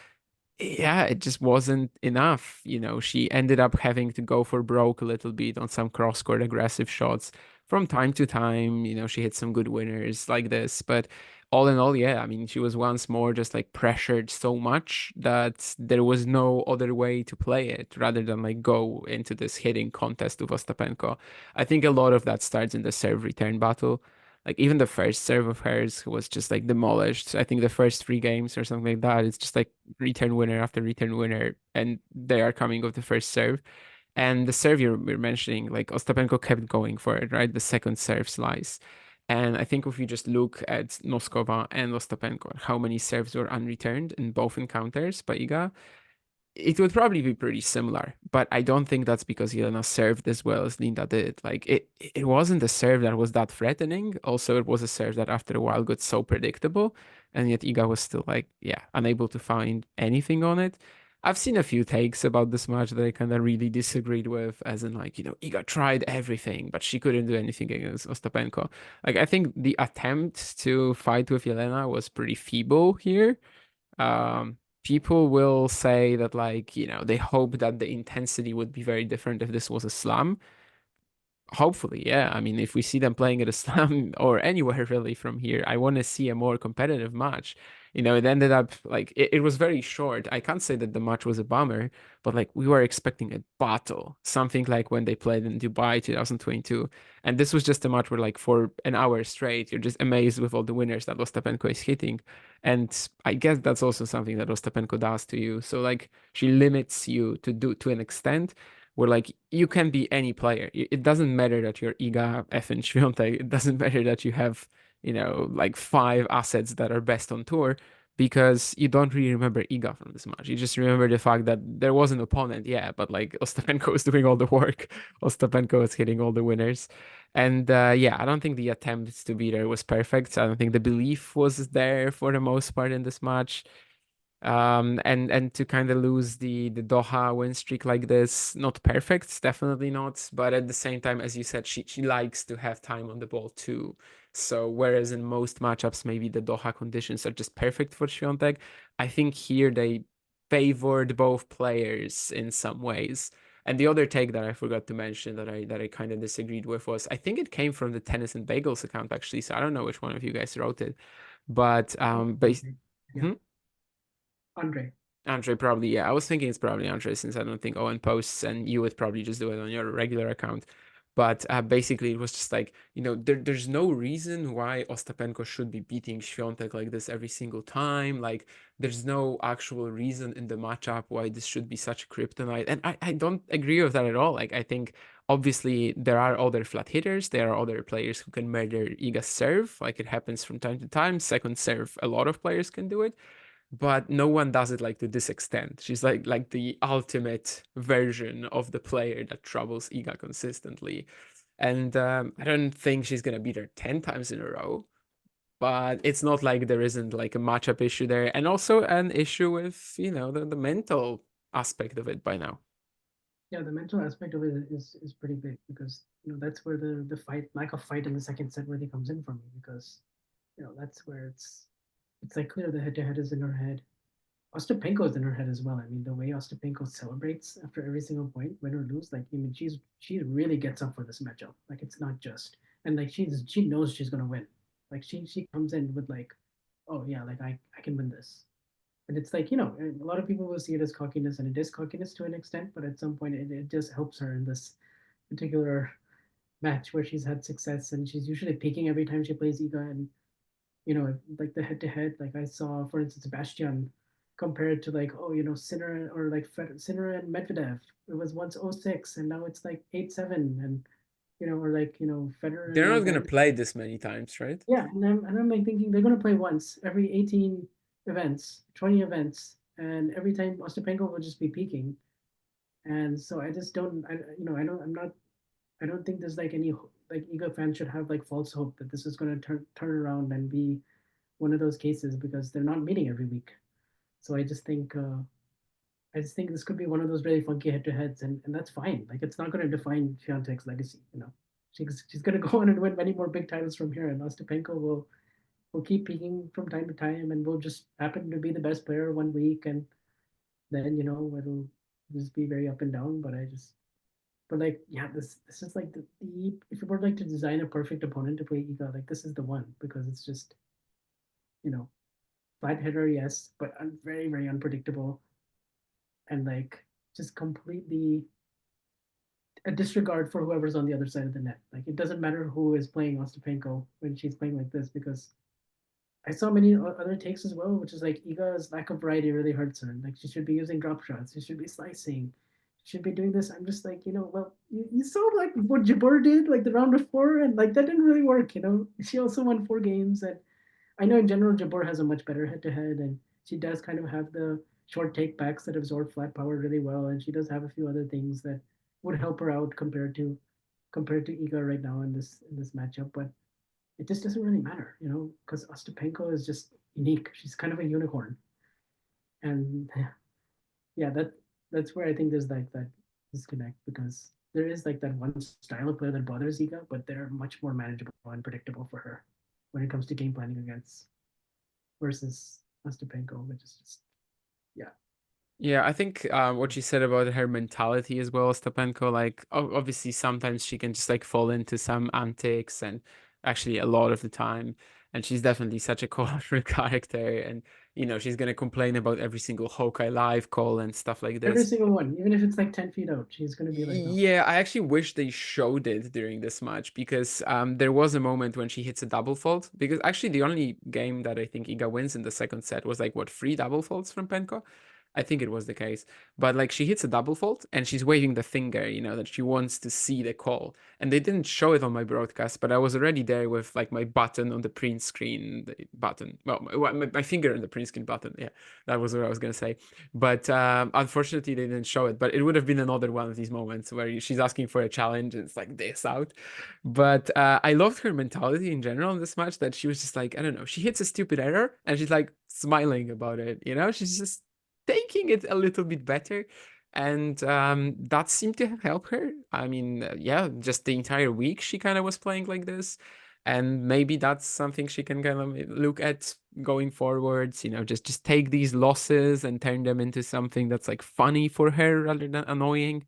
yeah, it just wasn't enough. She ended up having to go for broke a little bit on some cross-court aggressive shots from time to time. She hit some good winners like this, but all in all, yeah, I mean, she was once more just like pressured so much that there was no other way to play it rather than like go into this hitting contest with Ostapenko. I think a lot of that starts in the serve return battle. Like even the first serve of hers was just like demolished. I think the first three games or something like that, it's just like return winner after return winner, and they are coming with the first serve. And the serve you're mentioning, like Ostapenko kept going for it, right? The second serve slice. And I think if you just look at Noskova and Ostapenko, how many serves were unreturned in both encounters by Iga, it would probably be pretty similar, but I don't think that's because Jelena served as well as Linda did. Like it wasn't a serve that was that threatening. Also, it was a serve that after a while got so predictable, and yet Iga was still like, yeah, unable to find anything on it. I've seen a few takes about this match that I kind of really disagreed with, as in like, Iga tried everything, but she couldn't do anything against Ostapenko. Like I think the attempt to fight with Jelena was pretty feeble here. People will say that like, they hope that the intensity would be very different if this was a slam. Hopefully, yeah. I mean, if we see them playing at a slam or anywhere really from here, I want to see a more competitive match. It ended up like it was very short. I can't say that the match was a bummer, but like we were expecting a battle, something like when they played in Dubai 2022. And this was just a match where like for an hour straight, you're just amazed with all the winners that Ostapenko is hitting. And I guess that's also something that Ostapenko does to you. So like she limits you to an extent where like you can be any player. It doesn't matter that you're Iga F and Swiatek. It doesn't matter that you have, like five assets that are best on tour because you don't really remember Iga from this match. You just remember the fact that there was an opponent, yeah, but like Ostapenko is doing all the work. Ostapenko is hitting all the winners. And yeah, I don't think the attempt to be there was perfect. I don't think the belief was there for the most part in this match. And to kind of lose the Doha win streak like this, not perfect, definitely not. But at the same time, as you said, she likes to have time on the ball too. So whereas in most matchups, maybe the Doha conditions are just perfect for Swiatek, I think here they favored both players in some ways. And the other take that I forgot to mention that I kind of disagreed with was I think it came from the Tennis and Bagels account actually. So I don't know which one of you guys wrote it, but yeah, Andre. Andre probably, yeah. I was thinking it's probably Andre since I don't think Owen posts and you would probably just do it on your regular account. But basically, it was just like, there's no reason why Ostapenko should be beating Swiatek like this every single time. Like, there's no actual reason in the matchup why this should be such a kryptonite. And I don't agree with that at all. Like, I think obviously there are other flat hitters, there are other players who can murder Iga's serve. Like, it happens from time to time. Second serve, a lot of players can do it, but no one does it like to this extent. She's like the ultimate version of the player that troubles Iga consistently. And I don't think she's gonna beat her 10 times in a row, but it's not like there isn't like a matchup issue there, and also an issue with, the mental aspect of it by now. Yeah, the mental aspect of it is pretty big because that's where the fight lack of fight in the second set really comes in for me because that's where it's like clear the head to head is in her head. Ostapenko is in her head as well. I mean, the way Ostapenko celebrates after every single point, win or lose, like I mean, she really gets up for this matchup. Like it's not just and like she knows she's gonna win. Like she comes in with like, oh yeah, like I can win this. And it's like, a lot of people will see it as cockiness, and it is cockiness to an extent, but at some point it just helps her in this particular match where she's had success, and she's usually peaking every time she plays Iga. And like the head to head, like I saw, for instance, Sebastian compared to like, oh, Sinner, or like Sinner and Medvedev. It was once 06 and now it's like 8-7. And or like, Federer and They're not gonna Nadal. play this many times, right? Yeah, and I'm like thinking they're gonna play once every 18 events, 20 events, and every time Ostapenko will just be peaking. And so I just don't, I don't think there's like any, like, Ego fans should have like false hope that this is going to turn around and be one of those cases, because they're not meeting every week. So I just think this could be one of those really funky head-to-heads, and that's fine. Like, it's not going to define Swiatek's legacy. She's going to go on and win many more big titles from here, and Ostapenko will keep peaking from time to time, and will just happen to be the best player one week, and then it'll just be very up and down. But like, yeah, this is like the if you were like to design a perfect opponent to play Iga, like this is the one, because it's just you know flat hitter, yes, but very very unpredictable, and like just completely a disregard for whoever's on the other side of the net. Like, it doesn't matter who is playing Ostapenko when she's playing like this, because I saw many other takes as well, which is like Iga's lack of variety really hurts her. Like, she should be using drop shots. She should be slicing. She should be doing this. I'm just like, well, you saw like what Jabeur did, like the round of four, and like that didn't really work. She also won 4 games, and I know in general Jabeur has a much better head to head, and she does kind of have the short take backs that absorb flat power really well, and she does have a few other things that would help her out compared to Iga right now in this matchup. But it just doesn't really matter, because Ostapenko is just unique. She's kind of a unicorn, and yeah, that's where I think there's like that disconnect, because there is like that one style of player that bothers Iga, but they're much more manageable and predictable for her when it comes to game planning against versus Ostapenko, which is just yeah. Yeah, I think what you said about her mentality as well, Stepanko, like obviously sometimes she can just like fall into some antics, and actually a lot of the time. And she's definitely such a colorful character, and she's gonna complain about every single Hawkeye live call and stuff like Every this. single one, even if it's like 10 feet out, she's gonna be like, no. Yeah, I actually wish they showed it during this match, because there was a moment when she hits a double fault. Because actually, the only game that I think Iga wins in the second set was like what, 3 double faults from Penko? I think it was the case. But like, she hits a double fault and she's waving the finger, that she wants to see the call. And they didn't show it on my broadcast, but I was already there with like my button on the print screen button. Well, my finger on the print screen button. Yeah, that was what I was gonna say. But unfortunately, they didn't show it. But it would have been another one of these moments where she's asking for a challenge and it's like this out. But I loved her mentality in general in this match, that she was just like, I don't know, she hits a stupid error and she's like smiling about it. She's just taking it a little bit better. And that seemed to help her. I mean, yeah, just the entire week she kind of was playing like this. And maybe that's something she can kind of look at going forwards, just take these losses and turn them into something that's like funny for her rather than annoying.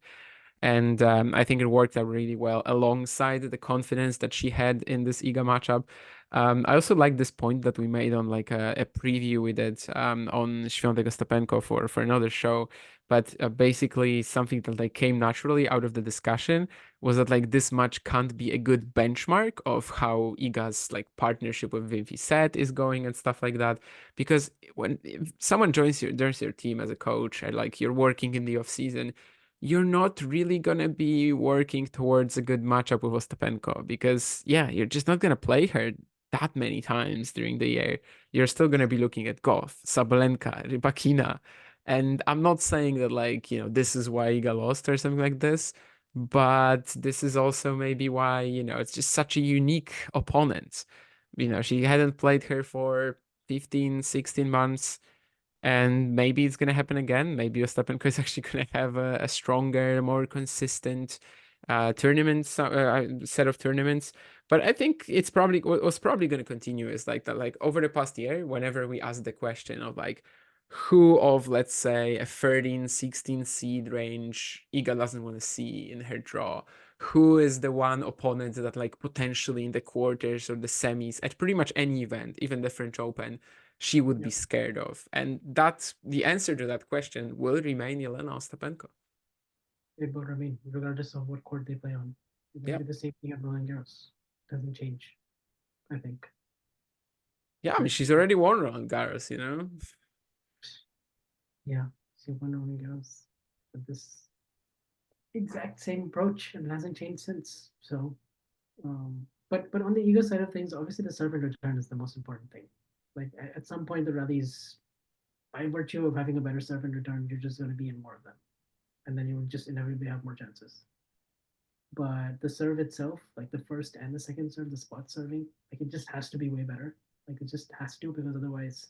And I think it worked out really well alongside the confidence that she had in this Iga matchup. I also like this point that we made on like a preview we did on Świątek Ostapenko for another show. But basically something that like came naturally out of the discussion was that like this match can't be a good benchmark of how Iga's like partnership with Vinci Set is going and stuff like that. Because if someone joins your team as a coach, and like you're working in the off season, you're not really gonna be working towards a good matchup with Ostapenko, because yeah, you're just not gonna play her that many times during the year. You're still gonna be looking at Goff, Sabalenka, Rybakina. And I'm not saying that like, this is why Iga lost or something like this, but this is also maybe why, it's just such a unique opponent. She hadn't played her for 15, 16 months. And maybe it's going to happen again. Maybe Ostapenko is actually going to have a stronger, more consistent set of tournaments. But I think it's probably what's probably going to continue is like that. Like over the past year, whenever we ask the question of like who of, let's say, a 13, 16 seed range Iga doesn't want to see in her draw, who is the one opponent that like potentially in the quarters or the semis at pretty much any event, even the French Open, she would be Yeah, scared of. And that's the answer to that question will remain Jelena Ostapenko. it will remain regardless of what court they play on. It's going Yeah. to be the same thing at Roland Garros. Doesn't change, I think. Yeah, I mean, But she's already won Roland Garros, you know? yeah, she won Roland Garros with this exact same approach and it hasn't changed since. So, but on the ego side of things, obviously the serve and return is the most important thing. Like at some point, the rallies, by virtue of having a better serve and return, you're just going to be in more of them, and then you will just inevitably have more chances. But the serve itself, like the first and the second serve, the spot serving, like it just has to be way better. Like it just has to because otherwise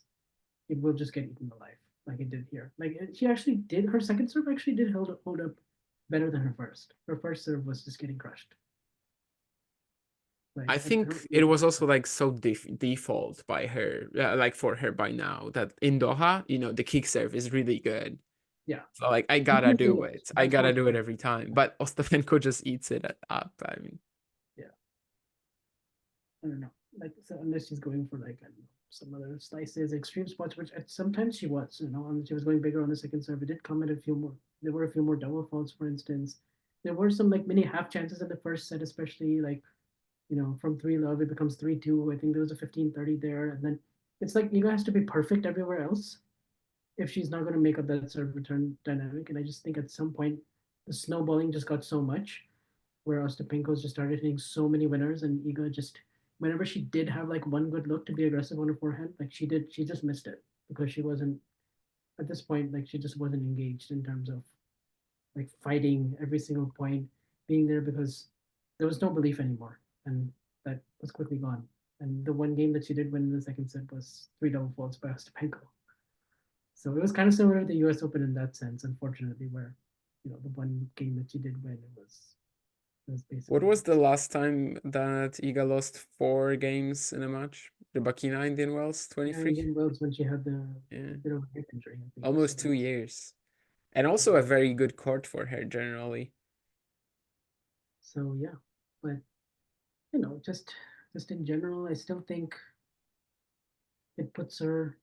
it will just get eaten alive, like it did here. Like she actually did her second serve actually did hold up better than her first. Her first serve was just getting crushed. Like I I don't think it was also like so default by her, like for her by now that in Doha, you know, the kick serve is really good. yeah. So like I She gotta plays do English. it. I That's gotta how do it every time. But Ostapenko just eats it up. I mean, yeah. I don't know. Like so unless she's going for like I don't know, some other slices, extreme spots, which sometimes she was, and she was going bigger on the second serve. It did come at a few more. There were a few more double faults, for instance. There were some like mini half chances in the first set, especially like from 3-love it becomes 3-2. I think there was a 15-30 there, and then it's like Iga has to be perfect everywhere else if she's not going to make up that serve return dynamic. And I just think at some point the snowballing just got so much where Ostapenko just started hitting so many winners, and Iga just whenever she did have like one good look to be aggressive on her forehand, like she just missed it because she wasn't at this point like she just wasn't engaged in terms of like fighting every single point, being there because there was no belief anymore, and that was quickly gone. And the one game that she did win in the second set was three double faults by Ostapenko. So it was kind of similar to the U.S. Open in that sense, unfortunately, where the one game that she did win it was what basically was the last time that Iga lost 4 games in a match? The Bakina Indian Wells, yeah, 23? Indian Wells when she had the Yeah, bit of a hip injury, I think. So almost 2 years. And also a very good court for her generally. so yeah, but just in general, I still think it puts her.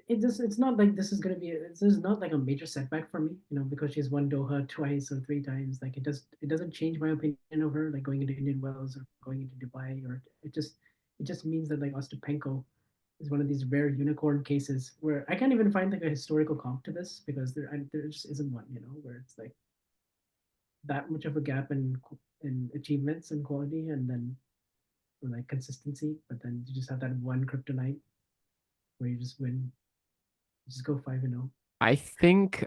It's not like this is not like a major setback for me, because she's won Doha twice or three times. Like it doesn't change my opinion of her, like going into Indian Wells or going into Dubai, or it just means that like Ostapenko is one of these rare unicorn cases where I can't even find like a historical comp to this because there just isn't one, where it's like that much of a gap in achievements and quality, and then or like consistency, but then you just have that one kryptonite where you just win, you just go 5-0. I think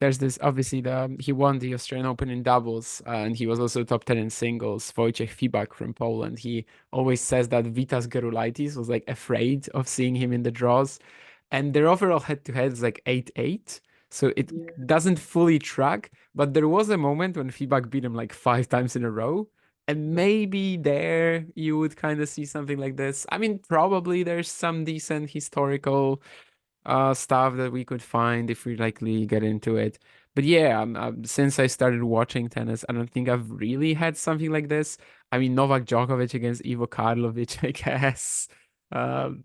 there's this obviously he won the Australian Open in doubles and he was also top 10 in singles. Wojciech Fibak from Poland. He always says that Vitas Gerulaitis was like afraid of seeing him in the draws. And their overall head-to-head is like 8-8. So it Yeah, doesn't fully track, but there was a moment when Fibak beat him like 5 times in a row. And maybe there you would kind of see something like this. I mean, probably there's some decent historical stuff that we could find if we likely get into it. But yeah, since I started watching tennis, I don't think I've really had something like this. I mean, Novak Djokovic against Ivo Karlovic, I guess. Um,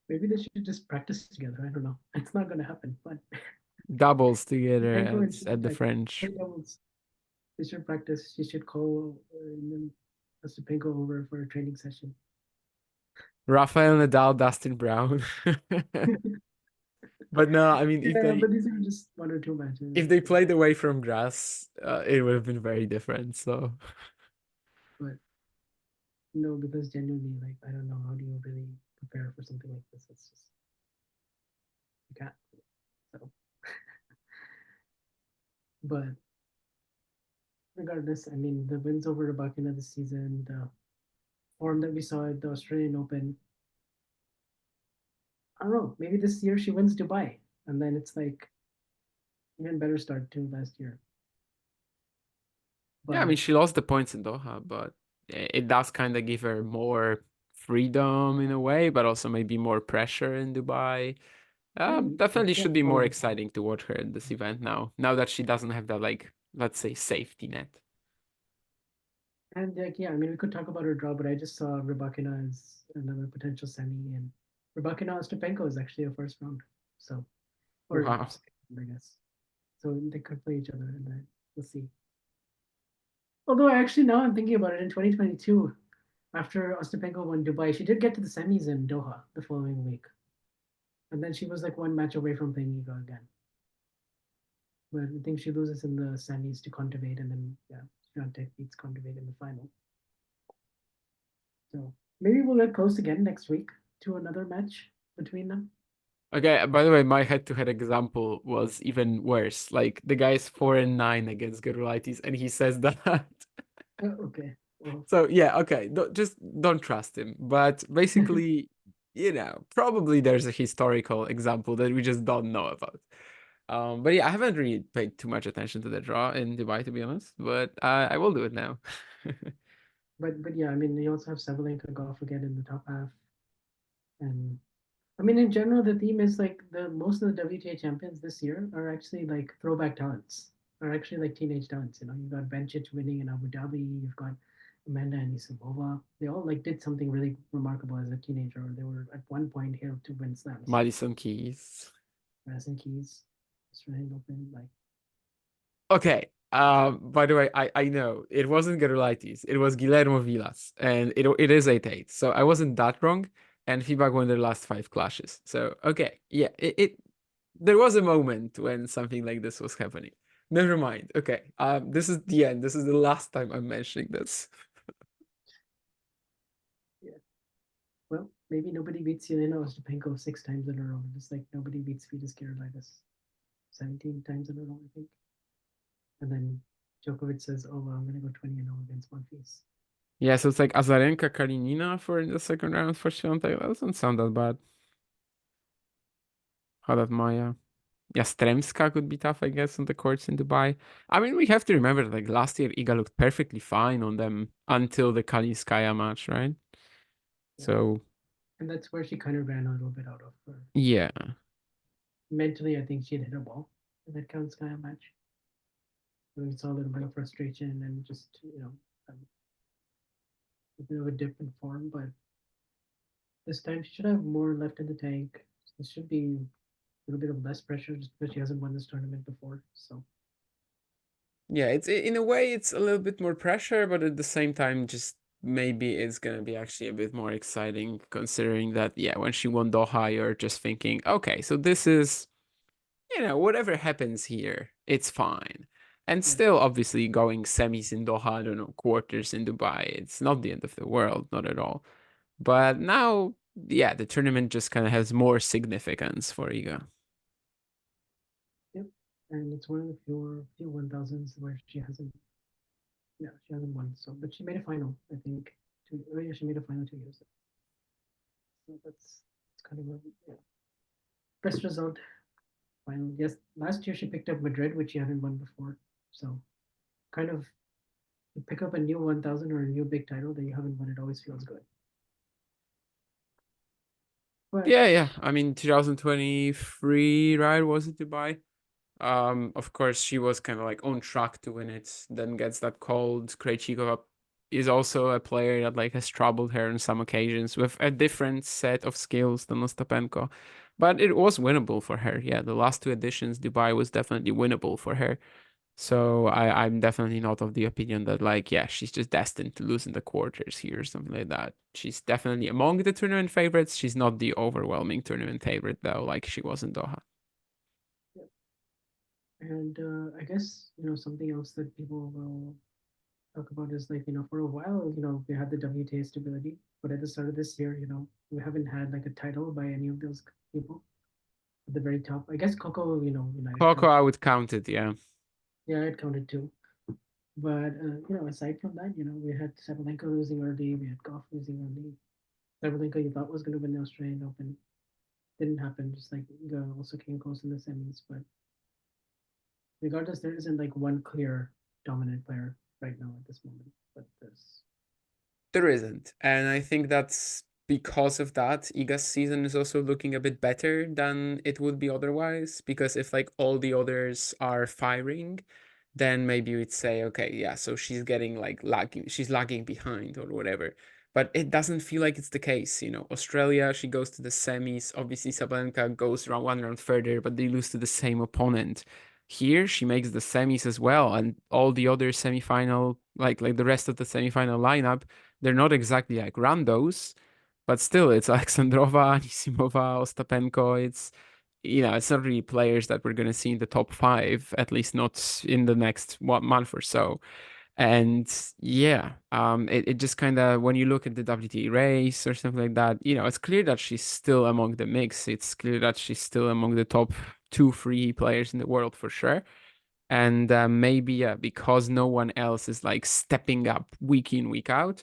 maybe they should just practice together. I don't know. It's not gonna happen, but Doubles together Penko and at the Swiatek French. play doubles. They should practice. She should call Ostapenko over for a training session. Rafael Nadal, Dustin Brown. But no, I mean, Yeah, but these are just one or two matches. if they played away from grass, it would have been very different. So But no, because genuinely, like, I don't know, how do you really prepare for something like this? It's just you can't. So, but regardless, I mean, the wins over Rybakina this season, the form that we saw at the Australian Open. I don't know. Maybe this year she wins Dubai, and then it's like even better start to last year. yeah, I mean, But she lost the points in Doha, but it does kind of give her more freedom in a way, but also maybe more pressure in Dubai. maybe Definitely she has should be more quality. exciting to watch her at this event now. Now that she doesn't have that like let's say, safety net. And like, yeah, I mean, we could talk about her draw, but I just saw Rybakina as another potential semi, and Rybakina Ostapenko is actually a first round, so or Wow. second round, I guess. So they could play each other, and then we'll see. Although actually now I'm thinking about it, in 2022, after Ostapenko won Dubai, she did get to the semis in Doha the following week, and then she was like one match away from playing Iga again. But I think she loses in the semis to Kontaveit, and then yeah, Swiatek beats Kontaveit in the final. So maybe we'll get close again next week to another match between them. Okay, by the way, my head-to-head example was even worse. Like the guy's 4-9 against Gerulaitis, and he says that. Okay. Well, So yeah, okay, just don't trust him. But basically, probably there's a historical example that we just don't know about. But yeah, I haven't really paid too much attention to the draw in Dubai, to be honest. But I will do it now. but yeah, I mean, you also have Sabalenka golf again in the top half, and I mean, in general, the theme is like the most of the WTA champions this year are actually like throwback talents, are actually like teenage talents. You know, you've got Bencic winning in Abu Dhabi, you've got Amanda Anisimova. They all like did something really remarkable as a teenager. They were at one point here to win slams. Madison Keys. Madison Keys, Australian Open, like Okay. By the way, I know it wasn't Gerulaitis, it was Guillermo Vilas, and it is 8-8. So I wasn't that wrong. And feedback won their last 5 clashes. So okay, yeah, it there was a moment when something like this was happening. Never mind. Okay. This is the end. This is the last time I'm mentioning this. yeah. Well, maybe nobody beats Jelena Ostapenko 6 times in a row. Just like nobody beats Vitas Gerulaitis 17 times in a row, I think. And then Djokovic says, "Oh, well, I'm going to go 20-0 against Monfils." Yeah, so it's like Azarenka Kalinina for the second round for Swiatek. That doesn't sound that bad. How that Maya? Yastremska could be tough, I guess, on the courts in Dubai. I mean, we have to remember, like last year, Iga looked perfectly fine on them until the Kalinskaya match, right? Yeah. So And that's where she kind of ran a little bit out of her. yeah, Mentally, I think she had hit a wall in that Kanskaya match. We saw a little bit of frustration and just, a bit of a dip in form. But this time she should have more left in the tank. This should be a little bit of less pressure just because she hasn't won this tournament before. So, yeah. It's in a way, it's a little bit more pressure, but at the same time, just maybe it's gonna be actually a bit more exciting, considering that yeah, when she won Doha, you're just thinking, okay, so this is whatever happens here, it's fine. And yeah. still, obviously, going semis in Doha, I don't know, quarters in Dubai, it's not the end of the world, not at all. But now, yeah, the tournament just kind of has more significance for Iga. Yep. And it's one of the few 1000s where yeah, she hasn't won. So, but she made a final, I think. Yeah, she made a final 2 years ago. So that's kind of a yeah. Best result final. Yes, last year she picked up Madrid, which she hadn't won before. So kind of you pick up a new 1000 or a new big title that you haven't won, it always feels good. But Yeah, yeah. I mean, 2023, right? Was it Dubai? Of course, she was kind of like on track to win it, then gets that cold. Krejcikova is also a player that like has troubled her on some occasions with a different set of skills than Ostapenko. But it was winnable for her. Yeah, the last 2 editions, Dubai was definitely winnable for her. So I'm definitely not of the opinion that like, yeah, she's just destined to lose in the quarters here or something like that. She's definitely among the tournament favorites. She's not the overwhelming tournament favorite though, like she was in Doha. yeah. And I guess something else that people will talk about is like for a while we had the WTA stability, but at the start of this year we haven't had like a title by any of those people at the very top. I guess Coco United Coco, counts. I would count it, yeah. Yeah, it counted too. But aside from that, we had Sabalenka losing early, we had Goff losing early. Sabalenka you thought was going to win the Australian Open, didn't happen. Just like Iga also came close in the semis, but regardless, there isn't like one clear dominant player right now at this moment. But there's There isn't. And I think that's because of that, Iga's season is also looking a bit better than it would be otherwise. Because if like all the others are firing, then maybe we'd say, okay, yeah, so she's getting like lagging, she's lagging behind or whatever. But it doesn't feel like it's the case. Australia, she goes to the semis. Obviously, Sabalenka goes one round further, but they lose to the same opponent. Here, she makes the semis as well, and all the other semifinal, like the rest of the semifinal lineup, they're not exactly like randos, but still, it's Alexandrova, Anisimova, Ostapenko. It's not really players that we're going to see in the top five, at least not in the next 1 month or so. And yeah, it just kind of, when you look at the WTA race or something like that, it's clear that she's still among the mix. It's clear that she's still among the top two, three players in the world for sure. And maybe, yeah, because no one else is like stepping up week in, week out,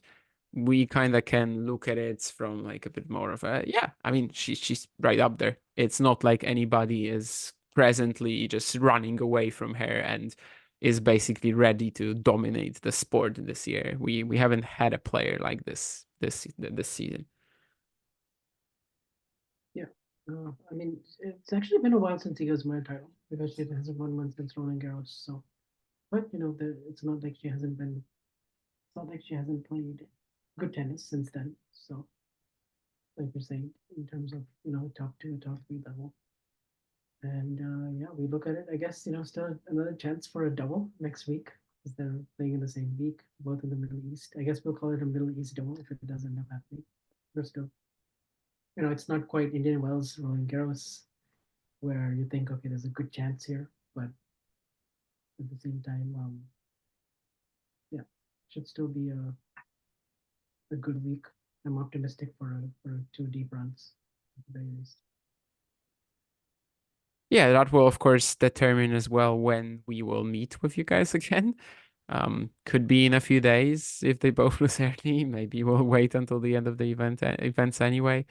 we kind of can look at it from like a bit more of a, yeah, I mean, she's right up there. It's not like anybody is presently just running away from her and is basically ready to dominate the sport this year. We haven't had a player like this season. Yeah. I mean, it's actually been a while since Iga's won a title because she hasn't won one since Roland Garros. So, but it's not like she hasn't been. It's not like she hasn't played good tennis since then. So, like you're saying, in terms of top two, top three level. And yeah, we look at it. I guess still another chance for a double next week because they're playing in the same week, both in the Middle East. I guess we'll call it a Middle East double if it does end up happening. We're still, it's not quite Indian Wells, Roland Garros, where you think, okay, there's a good chance here, but at the same time, yeah, should still be a good week. I'm optimistic for two deep runs at the very least. Yeah, that will of course determine as well when we will meet with you guys again. Could be in a few days if they both lose early. Maybe we'll wait until the end of the events anyway.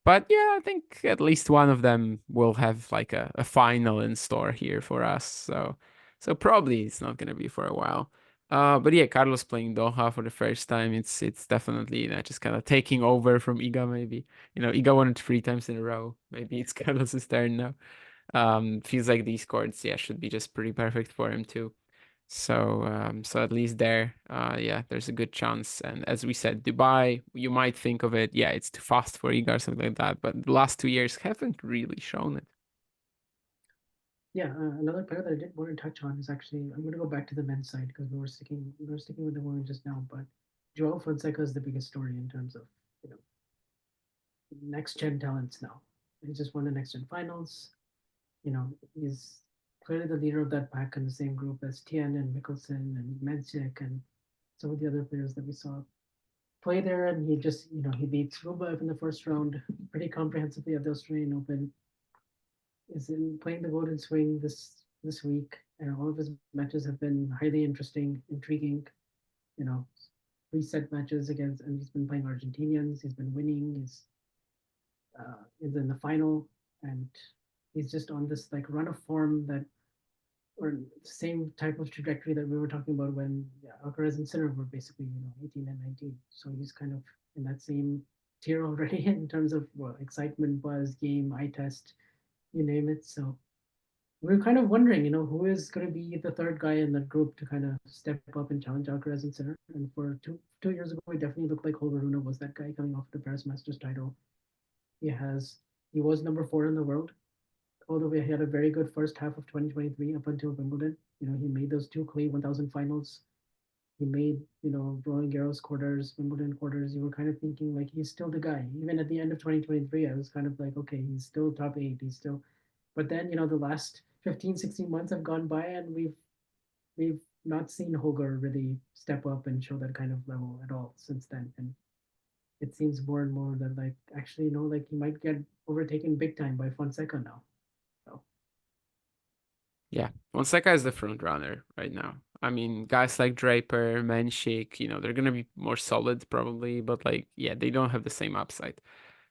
But yeah, I think at least one of them will have like a final in store here for us. So probably it's not gonna be for a while. But yeah, Carlos playing Doha for the first time. It's definitely just kind of taking over from Iga maybe. Iga won it 3 times in a row. Maybe it's Carlos's turn now. Feels like these chords, yeah, should be just pretty perfect for him too. So at least there, yeah, there's a good chance. And as we said, Dubai, you might think of it, yeah, it's too fast for Iga or something like that, but the last 2 years haven't really shown it. Yeah, another player that I did want to touch on is actually I'm going to go back to the men's side because we were sticking with the women just now, but Joao Fonseca is the biggest story in terms of you know next gen talents now. He just won the next gen finals. He's clearly the leader of that pack in the same group as Tien and Mikkelsen and Mencic and some of the other players that we saw play there. And he just, he beats Rublev in the first round pretty comprehensively at the Australian Open. Is in playing the Golden Swing this week, and all of his matches have been highly interesting, intriguing. You know, 3 set matches against, and he's been playing Argentinians. He's been winning. He's in the final, and he's just on this like run of form that, or the same type of trajectory that we were talking about when Alcaraz and Sinner were basically 18 and 19. So he's kind of in that same tier already in terms of excitement, buzz, game, eye test, you name it. So we're kind of wondering, who is going to be the third guy in that group to kind of step up and challenge Alcaraz and Sinner. And for two years ago, it definitely looked like Holger Rune was that guy coming off the Paris Masters title. He was number 4 in the world, although he had a very good first half of 2023 up until Wimbledon. He made those 2 clay 1000 finals. He made, Roland Garros quarters, Wimbledon quarters. You were kind of thinking like he's still the guy. Even at the end of 2023, I was kind of like, okay, he's still top 8. He's still, but then, the last 15, 16 months have gone by and we've not seen Holger really step up and show that kind of level at all since then. And it seems more and more that like actually, like he might get overtaken big time by Fonseca now. So Yeah, Fonseca is the front runner right now. I mean, guys like Draper, Menchik, they're gonna be more solid probably, but like, yeah, they don't have the same upside.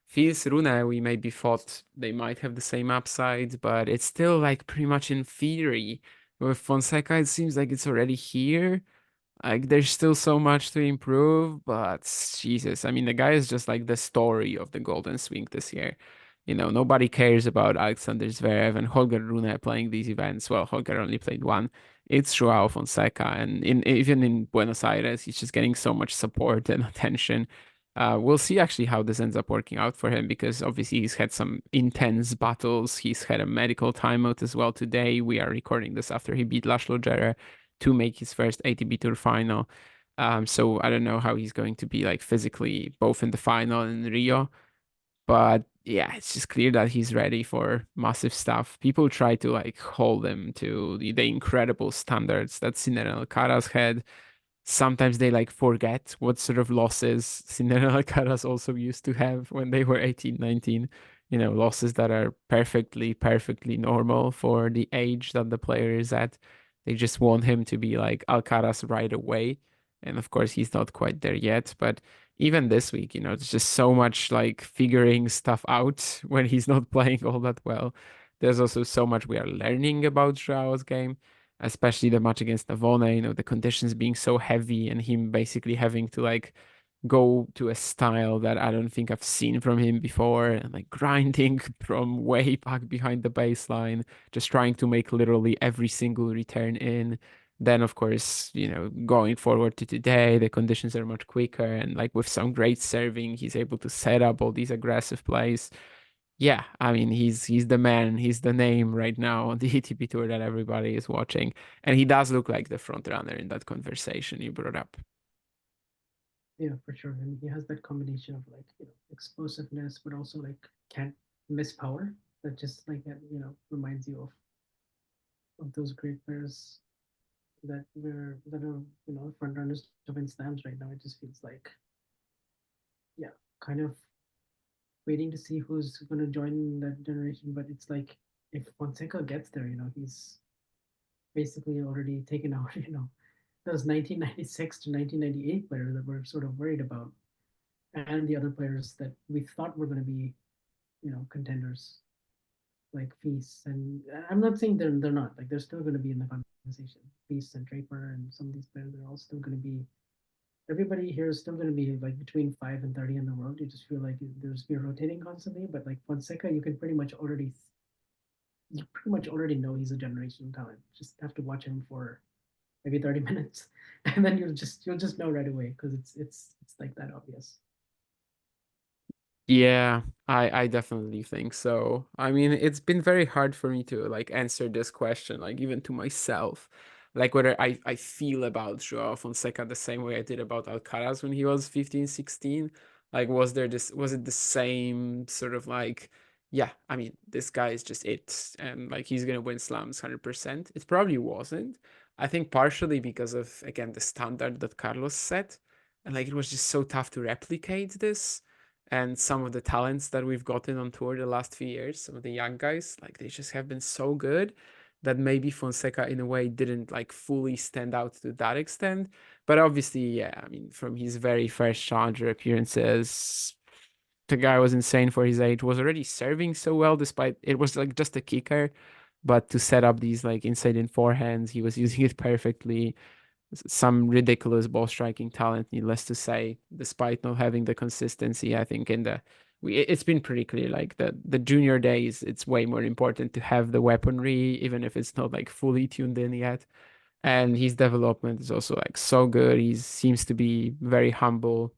Fils, Rune, we maybe thought they might have the same upside, but it's still like pretty much in theory. With Fonseca, it seems like it's already here. Like there's still so much to improve, but Jesus, I mean, the guy is just like the story of the Golden Swing this year. Nobody cares about Alexander Zverev and Holger Rune playing these events. Well, Holger only played one. it's Joao Fonseca. And even in Buenos Aires, he's just getting so much support and attention. We'll see actually how this ends up working out for him because obviously he's had some intense battles. He's had a medical timeout as well today. We are recording this after he beat Laszlo Djere to make his first ATP Tour final. So I don't know how he's going to be like physically, both in the final and in Rio. But yeah, it's just clear that he's ready for massive stuff. People try to like hold him to the incredible standards that Sinner and Alcaraz had. Sometimes they like forget what sort of losses Sinner and Alcaraz also used to have when they were 18, 19. Losses that are perfectly normal for the age that the player is at. They just want him to be like Alcaraz right away. And of course, he's not quite there yet. But even this week, it's just so much like figuring stuff out when he's not playing all that well. There's also so much we are learning about Joao's game, especially the match against Navone, the conditions being so heavy and him basically having to like go to a style that I don't think I've seen from him before and like grinding from way back behind the baseline, just trying to make literally every single return in. Then, of course, going forward to today, the conditions are much quicker. And like with some great serving, he's able to set up all these aggressive plays. Yeah, I mean, he's the man, he's the name right now on the ATP Tour that everybody is watching. And he does look like the front runner in that conversation you brought up. Yeah, for sure. And he has that combination of like, explosiveness, but also like can't miss power. That just like that, reminds you of those great players that are front runners to win slams right now. It just feels like, yeah, kind of waiting to see who's gonna join that generation. But it's like if Fonseca gets there, he's basically already taken out, those 1996 to 1998 players that we're sort of worried about, and the other players that we thought were going to be, contenders like Feast. And I'm not saying they're not, like they're still going to be in the conversation. Feast and Draper and some of these players are all still going to be. Everybody here is still going to be like between 5 and 30 in the world. You just feel like you're rotating constantly. But like Fonseca, you pretty much already know he's a generational talent. Just have to watch him for maybe 30 minutes, and then you'll just know right away because it's like that obvious. Yeah, I definitely think so. I mean, it's been very hard for me to like answer this question, like even to myself, like whether I feel about Joao Fonseca the same way I did about Alcaraz when he was 15, 16. Like, was it the same sort of like, yeah, I mean, this guy is just it, and like he's gonna win slams 100%. It probably wasn't. I think partially because of again the standard that Carlos set, and like it was just so tough to replicate this and some of the talents that we've gotten on tour the last few years, some of the young guys, like they just have been so good that maybe Fonseca in a way didn't like fully stand out to that extent. But obviously, yeah, I mean, from his very first challenger appearances, the guy was insane for his age, was already serving so well despite it was like just a kicker. But to set up these like inside in forehands, he was using it perfectly, some ridiculous ball striking talent, needless to say, despite not having the consistency. I think it's been pretty clear like the junior days, it's way more important to have the weaponry, even if it's not like fully tuned in yet. And his development is also like so good. He seems to be very humble,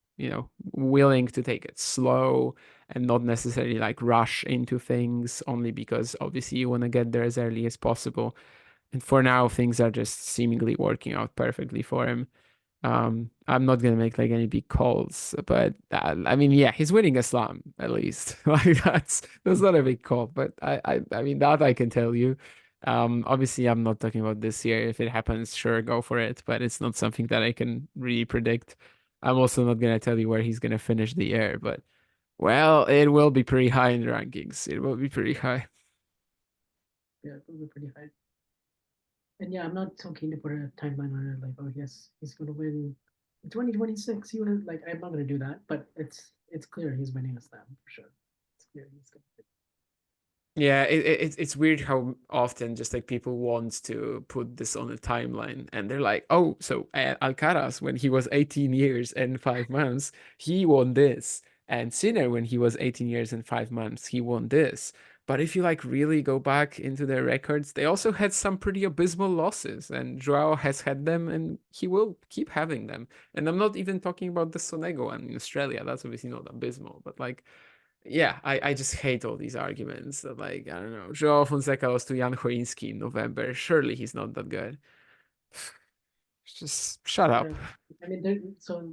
willing to take it slow and not necessarily like rush into things only because obviously you want to get there as early as possible. And for now, things are just seemingly working out perfectly for him. I'm not gonna make like any big calls, but I mean, yeah, he's winning a slam at least. Like that's not a big call, but I mean that I can tell you. Obviously, I'm not talking about this year. If it happens, sure, go for it. But it's not something that I can really predict. I'm also not gonna tell you where he's gonna finish the year, but well, it will be pretty high in the rankings. It will be pretty high. Yeah, it will be pretty high. And yeah, I'm not so keen to put a timeline on it. Like, oh yes, he's gonna win 2026. He would like. I'm not gonna do that. But it's clear he's winning a slam for sure. It's clear he's gonna win. Yeah, it's weird how often just like people want to put this on a timeline and they're like, oh, so Alcaraz, when he was 18 years and 5 months, he won this. And Sinner, when he was 18 years and 5 months, he won this. But if you like really go back into their records, they also had some pretty abysmal losses, and Joao has had them, and he will keep having them. And I'm not even talking about the Sonego one in Australia. That's obviously not abysmal, but like, yeah, I just hate all these arguments that like, I don't know, Joao Fonseca lost to Jan Choinski in November. Surely he's not that good. Just shut up. Yeah, I mean, so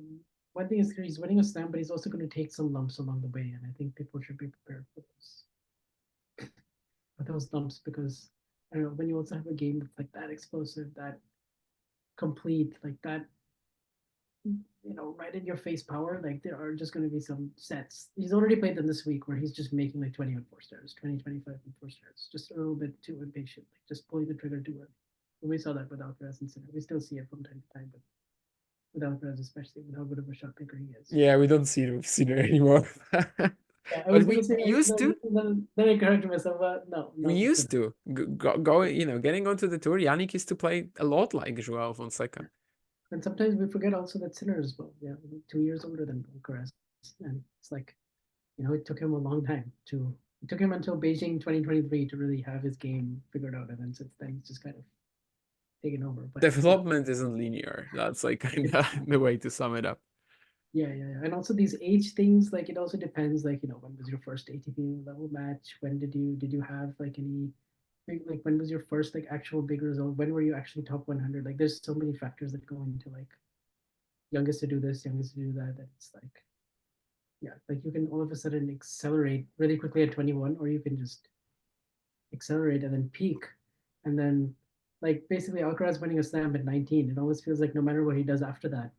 one thing is he's winning a slam, but he's also going to take some lumps along the way, and I think people should be prepared for those lumps because I don't know when you also have a game that's like that explosive, that complete, like that, right in your face power. Like there are just going to be some sets. He's already played them this week where he's just making like 20 on 4 stars, 20, 25 on 4 stars, just a little bit too impatient, like just pulling the trigger too early. We saw that with Alcaraz and Sinner. We still see it from time to time, but with Alcaraz, especially with how good of a shot picker he is. Yeah, we don't see Sinner anymore. Yeah, I But was we, gonna say we like used no, to. then I corrected myself. No, We no, used Sinner. to go, getting onto the tour. Yannick used to play a lot like Joao Fonseca. And sometimes we forget also that Sinner as well. Yeah, 2 years older than Alcaraz, and it's like it took him a long time to. It took him until Beijing 2023 to really have his game figured out, and then since then he's just kind of taken over. But Development isn't linear. That's like kind of it's not. the way to sum it up. Yeah. And also these age things, like it also depends, like, when was your first ATP level match? When did you have like any like when was your first like actual big result? When were you actually top 100? Like there's so many factors that go into like youngest to do this, youngest to do that. That it's like, yeah, like you can all of a sudden accelerate really quickly at 21, or you can just accelerate and then peak. And then like basically Alcaraz winning a slam at 19, it always feels like no matter what he does after that,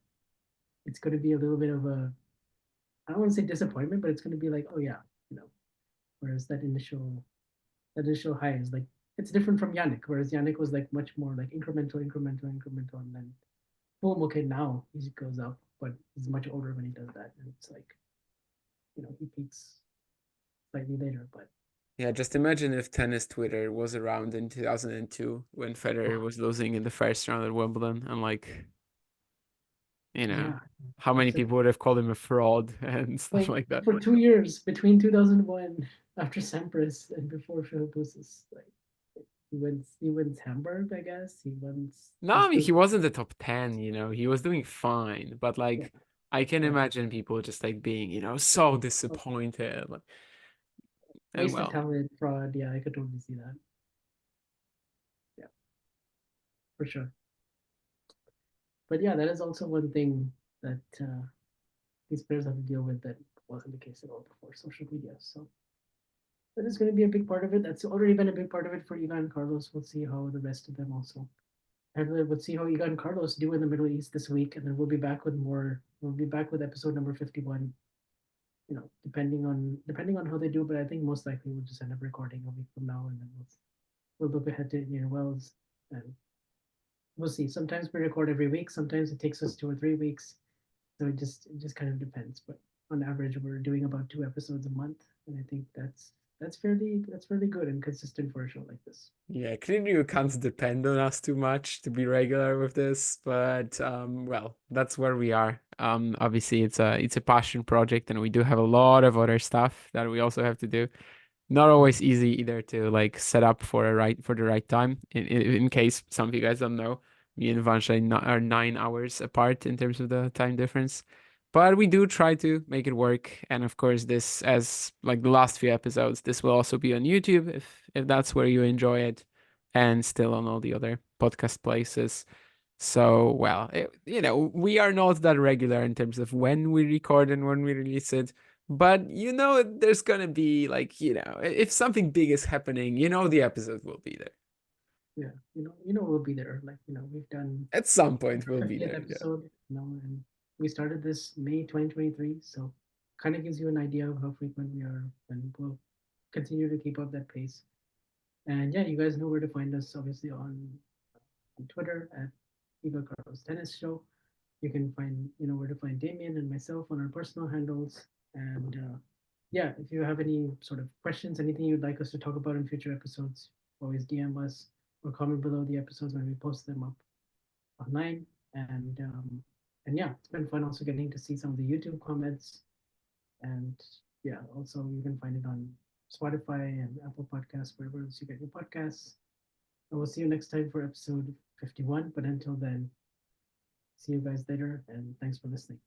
it's going to be a little bit of a, I don't want to say disappointment, but it's going to be like, oh yeah, you know. Whereas that initial high is like it's different from Yannick. Whereas Yannick was like much more like incremental, and then boom, okay, now he goes up, but he's much older when he does that, and it's like he peaks slightly later, but Yeah, just imagine if tennis Twitter was around in 2002 when Federer oh, was losing in the first round at Wimbledon, and like, yeah, how many absolutely. people would have called him a fraud and stuff Like like that. for 2 years between 2001 after Sampras and before Philippoussis, like he wins Hamburg, I guess. He wins. No, He I mean still, he wasn't the top 10, he was doing fine, but yeah, like I can yeah. imagine people just like being, so disappointed. Like, and Wasted well, talent, fraud. Yeah, I could totally see that. Yeah, for sure. But yeah, that is also one thing that these players have to deal with that wasn't the case at all before social media. So that is going to be a big part of it. That's already been a big part of it for Iga and Carlos. We'll see how the rest of them also. And we'll see how Iga and Carlos do in the Middle East this week, and then we'll be back with more. We'll be back with episode number 51. Depending on how they do, but I think most likely we'll just end up recording a week from now, and then we'll look ahead to Indian Wells, and we'll see. Sometimes we record every week. Sometimes it takes us 2 or 3 weeks. So it just kind of depends. But on average, we're doing about 2 episodes a month, and I think that's fairly good and consistent for a show like this. yeah, clearly you can't depend on us too much to be regular with this, but well, that's where we are. Obviously it's a passion project and we do have a lot of other stuff that we also have to do. Not always easy either to like set up for the right time. In case some of you guys don't know, me and Vansh are 9 hours apart in terms of the time difference. But we do try to make it work. And of course, this, as like the last few episodes, this will also be on YouTube if that's where you enjoy it, and still on all the other podcast places. So, well, we are not that regular in terms of when we record and when we release it. But there's gonna be like, if something big is happening, the episode will be there. Yeah, we'll be there. Like we've done At some point, we'll be 50th there. Yeah. episode, and we started this May 2023, so kind of gives you an idea of how frequent we are, and we'll continue to keep up that pace. And yeah, you guys know where to find us, obviously on Twitter at Eva Carlos Tennis Show. You can find where to find Damien and myself on our personal handles. And yeah, if you have any sort of questions, anything you'd like us to talk about in future episodes, always DM us or comment below the episodes when we post them up online. And yeah, it's been fun also getting to see some of the YouTube comments. And yeah, also you can find it on Spotify and Apple Podcasts, wherever else you get your podcasts. And we'll see you next time for episode 51. But until then, see you guys later, and thanks for listening.